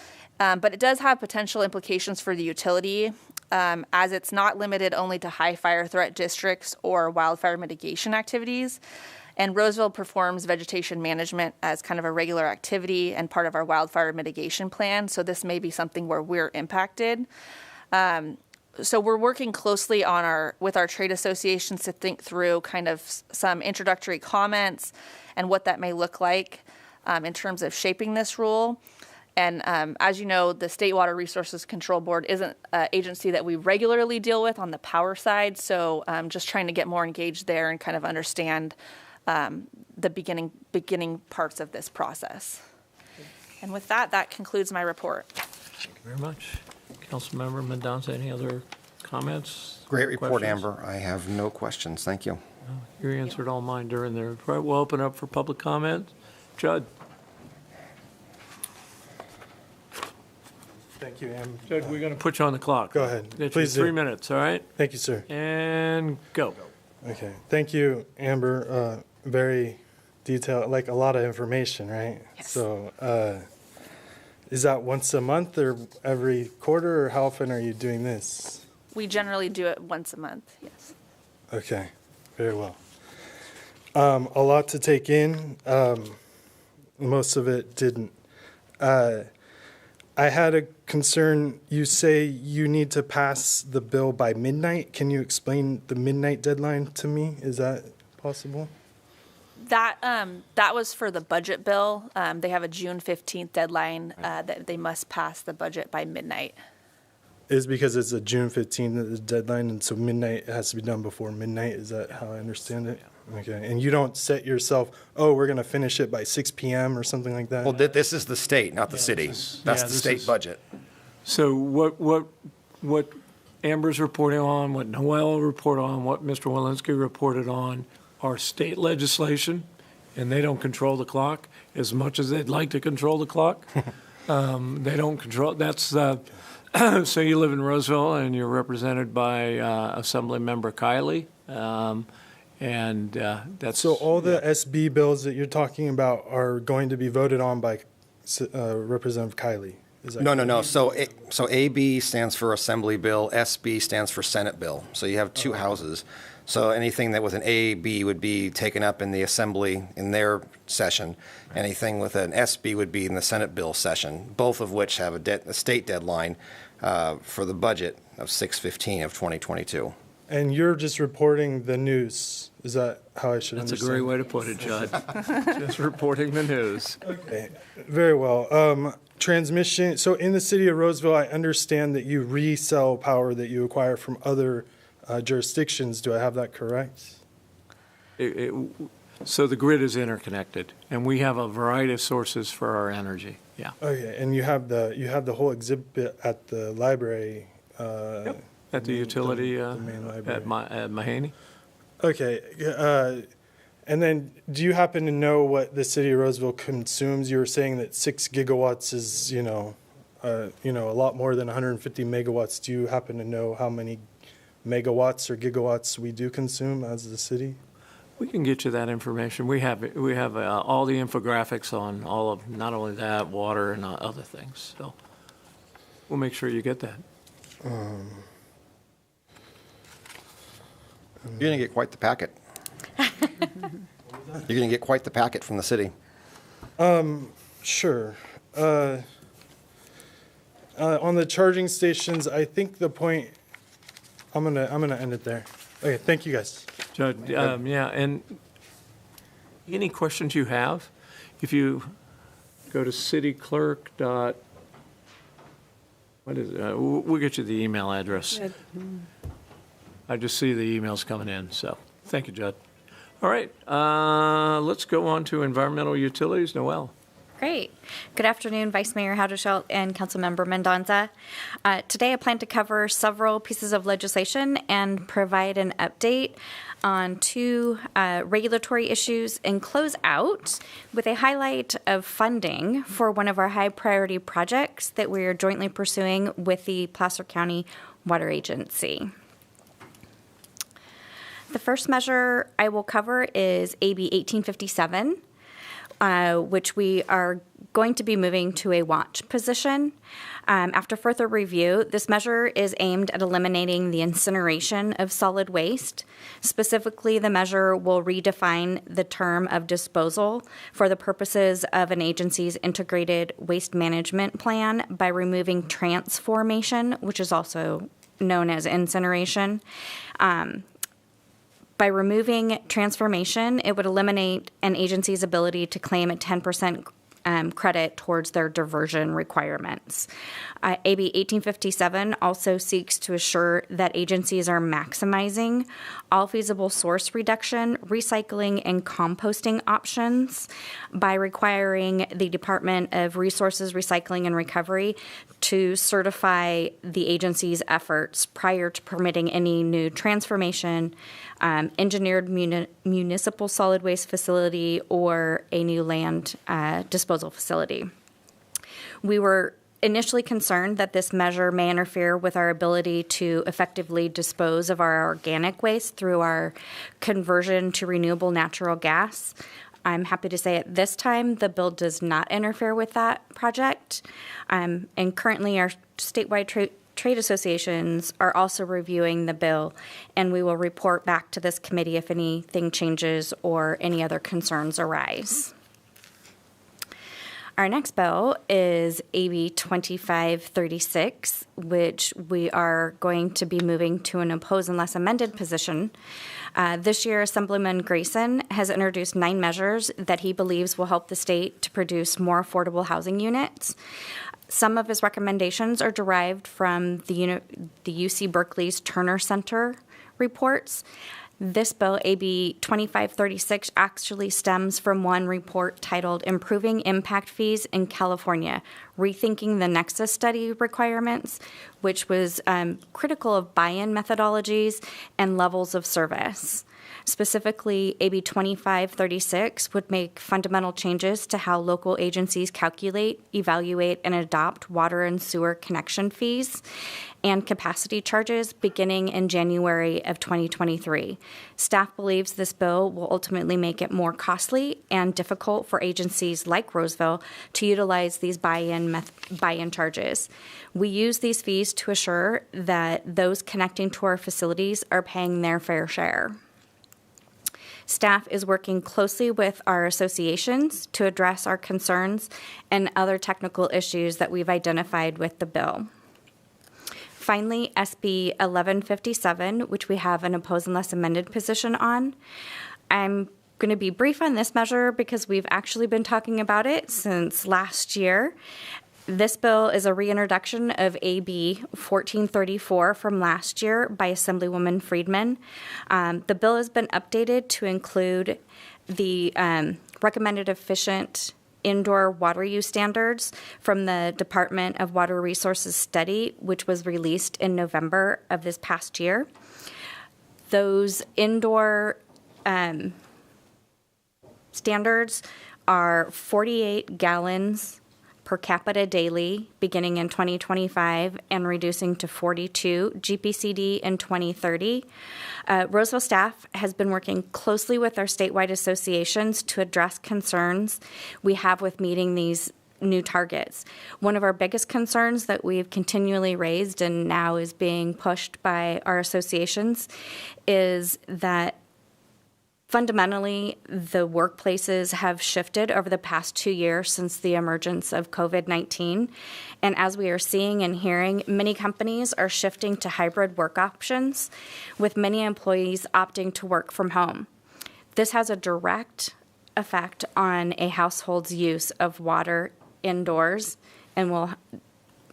But it does have potential implications for the utility, as it's not limited only to high fire threat districts or wildfire mitigation activities. And Roseville performs vegetation management as kind of a regular activity and part of our wildfire mitigation plan. So this may be something where we're impacted. So we're working closely with our trade associations to think through kind of some introductory comments and what that may look like in terms of shaping this rule. And as you know, the State Water Resources Control Board isn't an agency that we regularly deal with on the power side. So just trying to get more engaged there and kind of understand the beginning parts of this process. And with that, that concludes my report. Thank you very much. Councilmember Mendoza, any other comments? Great report, questions? Amber. I have no questions. Thank you. You answered all mine during the report. We'll open up for public comment. Judd? Thank you, Am. Judd, we're going to put you on the clock. Go ahead. Get you Please do. 3 minutes, all right? Thank you, sir. And go. Okay. Thank you, Amber. Very detailed, like a lot of information, right? Yes. So, is that once a month or every quarter, or how often are you doing this? We generally do it once a month, yes. Okay, very well. A lot to take in. Most of it didn't. I had a concern. You say you need to pass the bill by midnight. Can you explain the midnight deadline to me? Is that possible? That was for the budget bill. They have a June 15th deadline that they must pass the budget by midnight. Is because it's a June 15th deadline, and so midnight, it has to be done before midnight. Is that how I understand it? Okay. And you don't set yourself, oh, we're going to finish it by 6 p.m. or something like that? Well, this is the state, not the city. That's the this state is- budget. So what Amber's reporting on, what Noel reported on, what Mr. Walensky reported on are state legislation, and they don't control the clock as much as they'd like to control the clock. They don't control, that's, so you live in Roseville and you're represented by Assemblymember Kiley. And that's. So all the SB bills that you're talking about are going to be voted on by Representative Kiley? Is that No. So AB stands for Assembly Bill, SB stands for Senate Bill. So you have two houses. So anything that with an AB would be taken up in the Assembly in their session. Anything with an SB would be in the Senate Bill session, both of which have a state deadline for the budget of 6/15 of 2022. And you're just reporting the news. Is that how I should That's a understand? great way to put it, Judd. Just reporting the news. Okay, very well. Transmission, so in the city of Roseville, I understand that you resell power that you acquire from other jurisdictions. Do I have that correct? So the grid is interconnected, and we have a variety of sources for our energy. Yeah. Okay, and you have the whole exhibit at the library. At the utility the main library. at Mahaney. Okay, and then do you happen to know what the city of Roseville consumes? You were saying that 6 gigawatts is, a lot more than 150 megawatts. Do you happen to know how many megawatts or gigawatts we do consume as the city? We can get you that information. We have all the infographics on all of, not only that, water and other things. So we'll make sure you get that. You're going to get quite the packet. You're going to get quite the packet from the city. Sure. On the charging stations, I think the point, I'm gonna end it there. Okay, thank you guys. Judd, yeah, and any questions you have, if you go to cityclerk. What is it? We'll get you the email address. I just see the emails coming in, so thank you, Judd. All right, let's go on to environmental utilities. Noel. Great. Good afternoon, Vice Mayor Haudashelt and Councilmember Mendoza. Today I plan to cover several pieces of legislation and provide an update on two regulatory issues and close out with a highlight of funding for one of our high priority projects that we are jointly pursuing with the Placer County Water Agency. The first measure I will cover is AB 1857. Which we are going to be moving to a watch position. After further review, this measure is aimed at eliminating the incineration of solid waste. Specifically, the measure will redefine the term of disposal for the purposes of an agency's integrated waste management plan by removing transformation, which is also known as incineration. By removing transformation, it would eliminate an agency's ability to claim a 10% credit towards their diversion requirements. AB 1857 also seeks to assure that agencies are maximizing all feasible source reduction, recycling, and composting options by requiring the Department of Resources, Recycling, and Recovery to certify the agency's efforts prior to permitting any new transformation, engineered municipal solid waste facility, or a new land disposal facility. We were initially concerned that this measure may interfere with our ability to effectively dispose of our organic waste through our conversion to renewable natural gas. I'm happy to say at this time the bill does not interfere with that project. And currently our statewide trade associations are also reviewing the bill, and we will report back to this committee if anything changes or any other concerns arise. Our next bill is AB 2536, which we are going to be moving to an oppose unless amended position. This year, Assemblyman Grayson has introduced 9 measures that he believes will help the state to produce more affordable housing units. Some of his recommendations are derived from the UC Berkeley's Turner Center reports. This bill, AB 2536, actually stems from one report titled Improving Impact Fees in California, Rethinking the Nexus Study Requirements, which was critical of buy-in methodologies and levels of service. Specifically, AB 2536 would make fundamental changes to how local agencies calculate, evaluate, and adopt water and sewer connection fees and capacity charges beginning in January of 2023. Staff believes this bill will ultimately make it more costly and difficult for agencies like Roseville to utilize these buy-in charges. We use these fees to assure that those connecting to our facilities are paying their fair share. Staff is working closely with our associations to address our concerns and other technical issues that we've identified with the bill. Finally, SB 1157, which we have an oppose unless amended position on. I'm going to be brief on this measure because we've actually been talking about it since last year. This bill is a reintroduction of AB 1434 from last year by Assemblywoman Friedman. The bill has been updated to include the recommended efficient indoor water use standards from the Department of Water Resources study, which was released in November of this past year. Those indoor standards are 48 gallons per capita daily beginning in 2025 and reducing to 42 GPCD in 2030. Roseville staff has been working closely with our statewide associations to address concerns we have with meeting these new targets. One of our biggest concerns that we've continually raised and now is being pushed by our associations is that fundamentally, the workplaces have shifted over the past 2 years since the emergence of COVID-19. And as we are seeing and hearing, many companies are shifting to hybrid work options, with many employees opting to work from home. This has a direct effect on a household's use of water indoors and will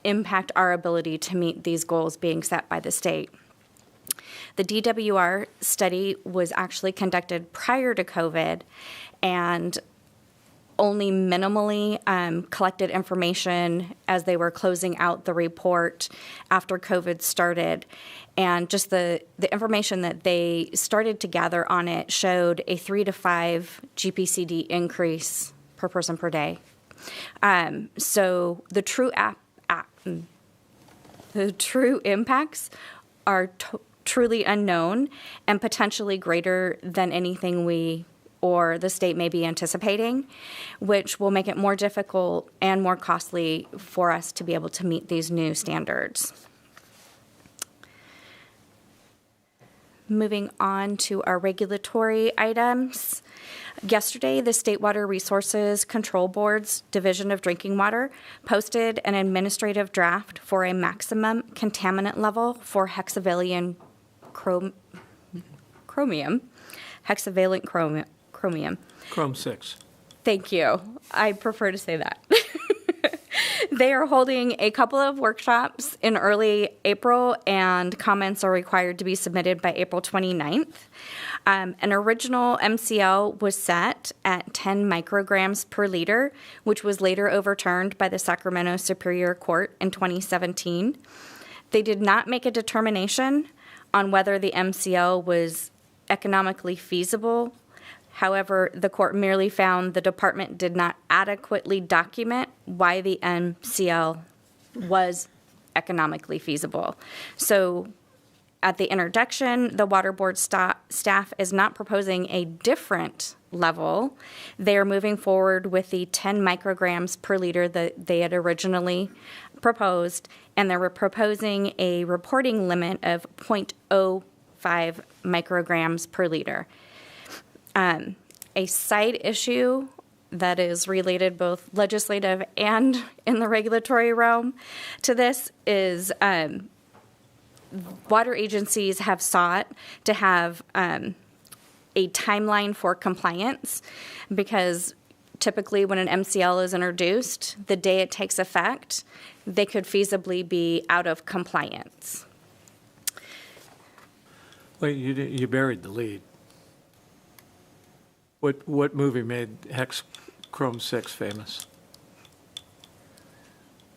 impact our ability to meet these goals being set by the state. The Dwr study was actually conducted prior to COVID and only minimally collected information as they were closing out the report after COVID started. And just the information that they started to gather on it showed a 3 to 5 GPCD increase per person per day. So the true impacts are truly unknown and potentially greater than anything we or the state may be anticipating, which will make it more difficult and more costly for us to be able to meet these new standards. Moving on to our regulatory items. Yesterday, the State Water Resources Control Board's Division of Drinking Water posted an administrative draft for a maximum contaminant level for hexavalent chromium. Chrome 6. Thank you. I prefer to say that. They are holding a couple of workshops in early April, and comments are required to be submitted by April 29th. An original MCL was set at 10 micrograms per liter, which was later overturned by the Sacramento Superior Court in 2017. They did not make a determination on whether the MCL was economically feasible. However, the court merely found the department did not adequately document why the MCL was economically feasible. So at the introduction, the Water Board staff is not proposing a different level. They are moving forward with the 10 micrograms per liter that they had originally proposed, and they were proposing a reporting limit of 0.05 micrograms per liter. A side issue that is related both legislative and in the regulatory realm to this is water agencies have sought to have a timeline for compliance, because typically when an MCL is introduced, the day it takes effect, they could feasibly be out of compliance. Wait, you buried the lead. What movie made Chrome 6 famous?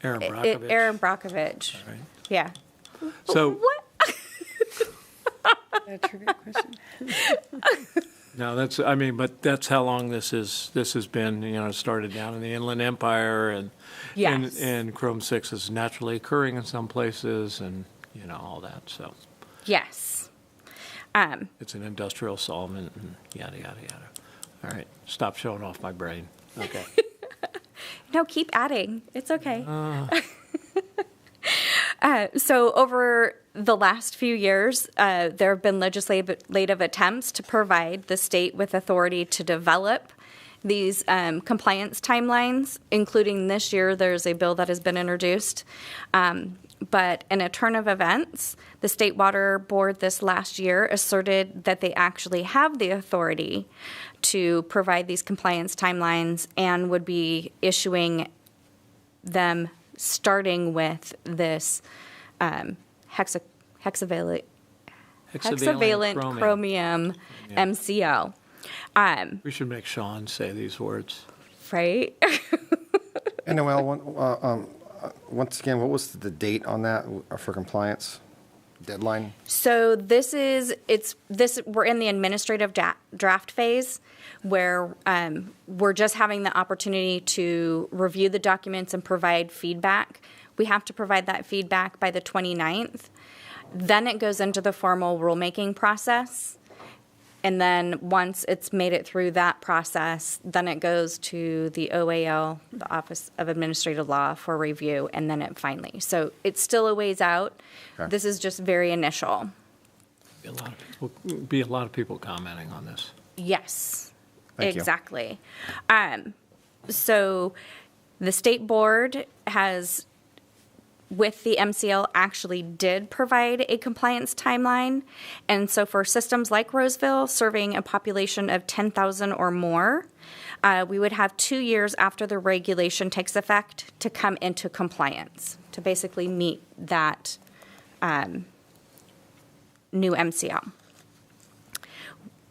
Aaron Brockovich. Aaron Brockovich. Right. Yeah. So What? A trivia question. no, but that's how long this has been. It started down in the Inland Empire, and Yes. and Chrome 6 is naturally occurring in some places, and all that. So Yes. it's an industrial solvent, and yada yada yada. All right, stop showing off my brain. Okay. No, keep adding. It's okay. So over the last few years, there have been legislative attempts to provide the state with authority to develop these compliance timelines, including this year, there's a bill that has been introduced. But in a turn of events, the State Water Board this last year asserted that they actually have the authority to provide these compliance timelines and would be issuing them starting with this hexavalent chromium MCL. We should make Sean say these words. Right? And Noelle, once again, what was the date on that for compliance? Deadline? So we're in the administrative draft phase, where we're just having the opportunity to review the documents and provide feedback. We have to provide that feedback by the 29th. Then it goes into the formal rulemaking process. And then once it's made it through that process, then it goes to the OAL, the Office of Administrative Law, for review, and then it finally. So it's still a ways out. Okay. This is just very initial. Be a lot of people commenting on this. Yes, Thank you. exactly. So the state board has, with the MCL, actually did provide a compliance timeline. And so for systems like Roseville, serving a population of 10,000 or more, we would have 2 years after the regulation takes effect to come into compliance, to basically meet that new MCL.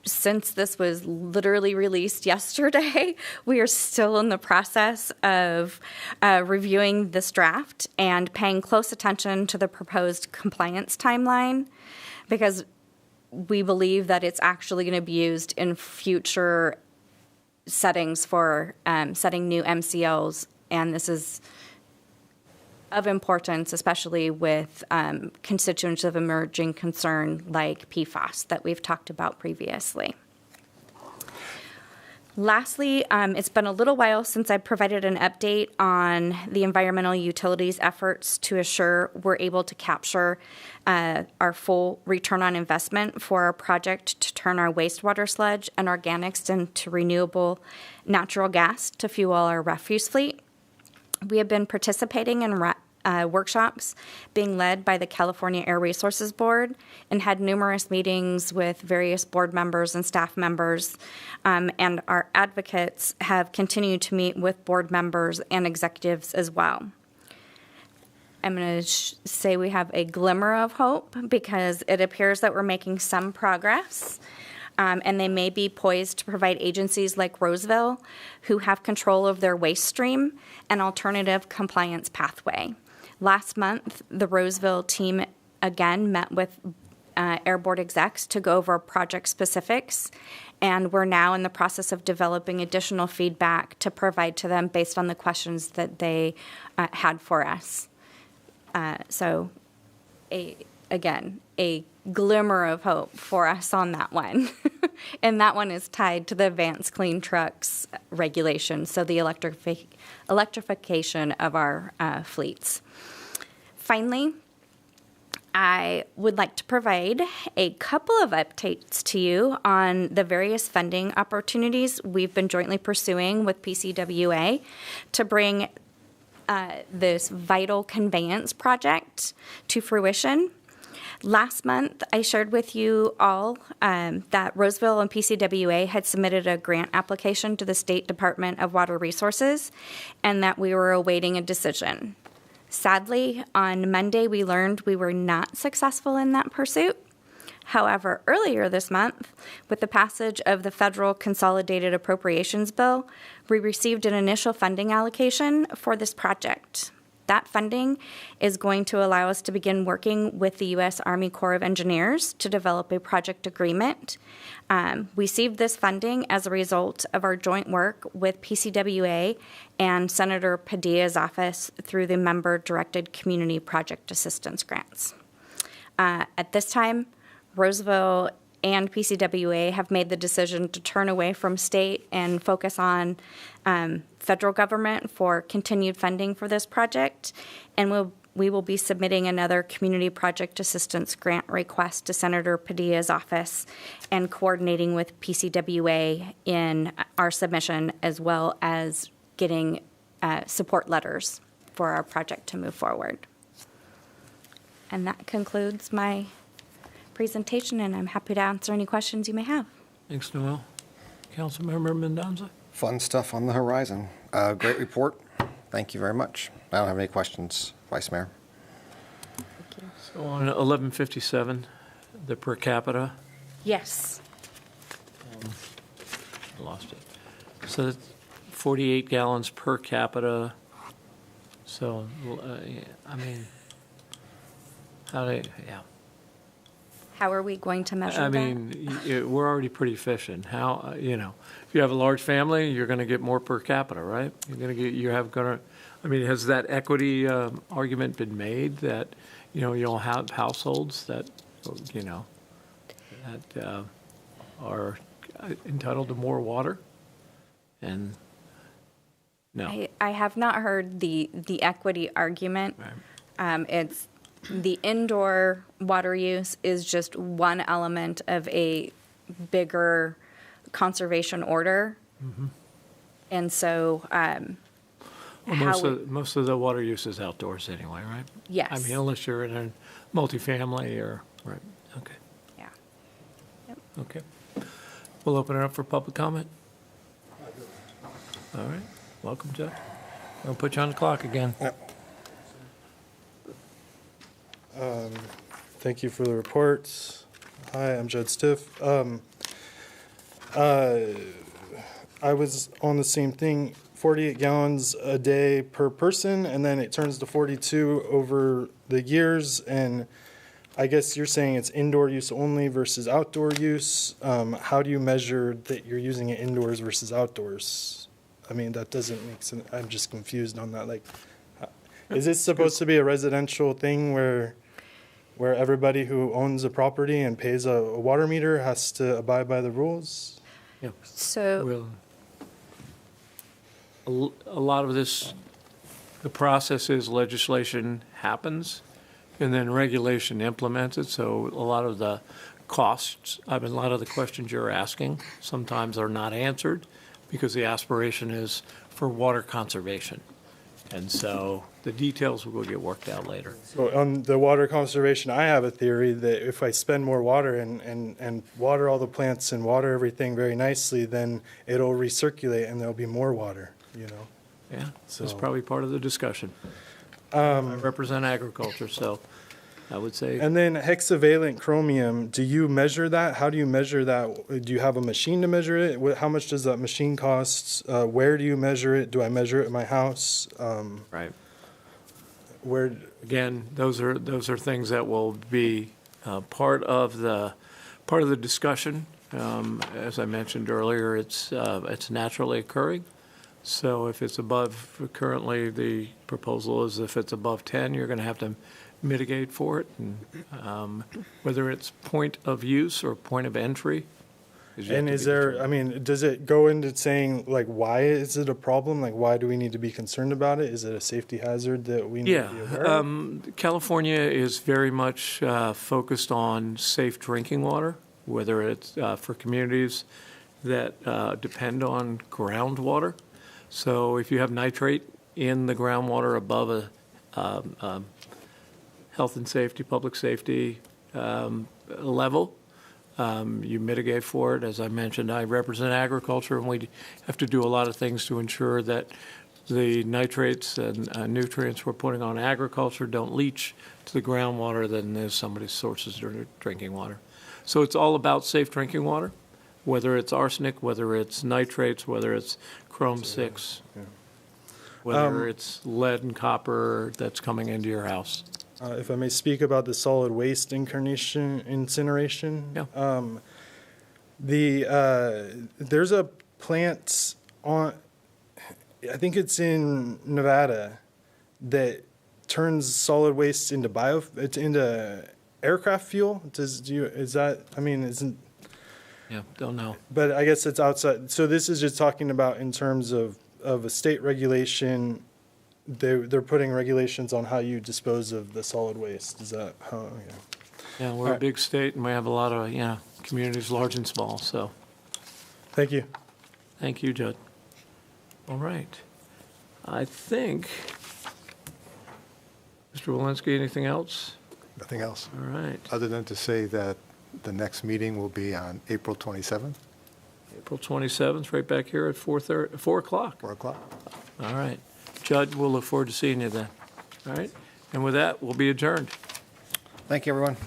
Since this was literally released yesterday, we are still in the process of reviewing this draft and paying close attention to the proposed compliance timeline, because we believe that it's actually going to be used in future settings for setting new MCLs, and this is of importance, especially with constituents of emerging concern like PFAS that we've talked about previously. Lastly, it's been a little while since I provided an update on the environmental utilities efforts to assure we're able to capture our full return on investment for our project to turn our wastewater sludge and organics into renewable natural gas to fuel our refuse fleet. We have been participating in workshops being led by the California Air Resources Board and had numerous meetings with various board members and staff members. And our advocates have continued to meet with board members and executives as well. I'm going to say we have a glimmer of hope because it appears that we're making some progress. And they may be poised to provide agencies like Roseville, who have control of their waste stream, an alternative compliance pathway. Last month, the Roseville team again met with Air Board execs to go over project specifics, and we're now in the process of developing additional feedback to provide to them based on the questions that they had for us. So, a glimmer of hope for us on that one. And that one is tied to the Advanced Clean Trucks regulation, so the electrification of our fleets. Finally, I would like to provide a couple of updates to you on the various funding opportunities we've been jointly pursuing with PCWA to bring this vital conveyance project to fruition. Last month, I shared with you all that Roseville and PCWA had submitted a grant application to the State Department of Water Resources and that we were awaiting a decision. Sadly, on Monday, we learned we were not successful in that pursuit. However, earlier this month, with the passage of the Federal Consolidated Appropriations Bill, we received an initial funding allocation for this project. That funding is going to allow us to begin working with the U.S. Army Corps of Engineers to develop a project agreement. We received this funding as a result of our joint work with PCWA and Senator Padilla's office through the member-directed community project assistance grants. At this time, Roseville and PCWA have made the decision to turn away from state and focus on federal government for continued funding for this project, and we will be submitting another community project assistance grant request to Senator Padilla's office and coordinating with PCWA in our submission, as well as getting support letters for our project to move forward. And that concludes my presentation, and I'm happy to answer any questions you may have. Thanks, Noel. Councilmember Mendoza? Fun stuff on the horizon. Great report. Thank you very much. I don't have any questions, Vice Mayor. So on 1157, the per capita, Yes. I lost it. So that's 48 gallons per capita. So, I mean, How are we going to measure I that? mean, we're already pretty efficient. How, if you have a large family, you're going to get more per capita, right? I mean, has that equity argument been made that, you'll have households that, that are entitled to more water? And no. I have not heard the equity argument. Right. It's the indoor water use is just one element of a bigger conservation order. Mm-hmm. And so, Most of the water use is outdoors anyway, right? Yes. I mean, unless you're in a multifamily or, right, okay, yeah. okay. We'll open it up for public comment. All right, welcome, Jeff. I'll put you on the clock again. Thank you for the reports. Hi, I'm Judd Stiff. I was on the same thing, 48 gallons a day per person, and then it turns to 42 over the years. And I guess you're saying it's indoor use only versus outdoor use. How do you measure that you're using it indoors versus outdoors? I mean, that doesn't make sense. I'm just confused on that. Like, is this supposed to be a residential thing where everybody who owns a property and pays a water meter has to abide by the rules? Yeah. So a lot of this, the process is legislation happens and then regulation implements it. So a lot of the costs, a lot of the questions you're asking sometimes are not answered because the aspiration is for water conservation. And so the details will get worked out later. So on the water conservation, I have a theory that if I spend more water and water all the plants and water everything very nicely, then it'll recirculate and there'll be more water, you know? Yeah, that's So- probably part of the discussion. I represent agriculture, so I would say, And then hexavalent chromium, do you measure that? How do you measure that? Do you have a machine to measure it? How much does that machine cost? Where do you measure it? Do I measure it at my house? right. Where, Again, those are things that will be part of the discussion. As I mentioned earlier, it's naturally occurring. So if it's above, currently the proposal is if it's above 10, you're going to have to mitigate for it. And whether it's point of use or point of entry. and is there, I mean, does it go into saying, like, why is it a problem? Like, why do we need to be concerned about it? Is it a safety hazard that we need to be aware of? California is very much focused on safe drinking water, whether it's for communities that depend on groundwater. So if you have nitrate in the groundwater above a health and safety, public safety level, you mitigate for it. As I mentioned, I represent agriculture, and we have to do a lot of things to ensure that the nitrates and nutrients we're putting on agriculture don't leach to the groundwater than is somebody's sources of drinking water. So it's all about safe drinking water, whether it's arsenic, whether it's nitrates, whether it's chrome-6, whether it's lead and copper that's coming into your house. If I may speak about the solid waste incineration. Yeah. There's a plant on, I think it's in Nevada, that turns solid waste into aircraft fuel. Yeah, don't know. But I guess it's outside. So this is just talking about in terms of a state regulation. They're putting regulations on how you dispose of the solid waste. Is that how? Yeah. Yeah, we're a big state, and we have a lot of, communities, large and small, so Thank you. thank you, Judd. All right. I think, Mr. Walensky, anything else? Nothing else, All right. other than to say that the next meeting will be on April 27th, April 27th, right back here at 4 o'clock. 4 o'clock. All right. Judd, we'll look forward to seeing you then. All right. And with that, we'll be adjourned. Thank you, everyone.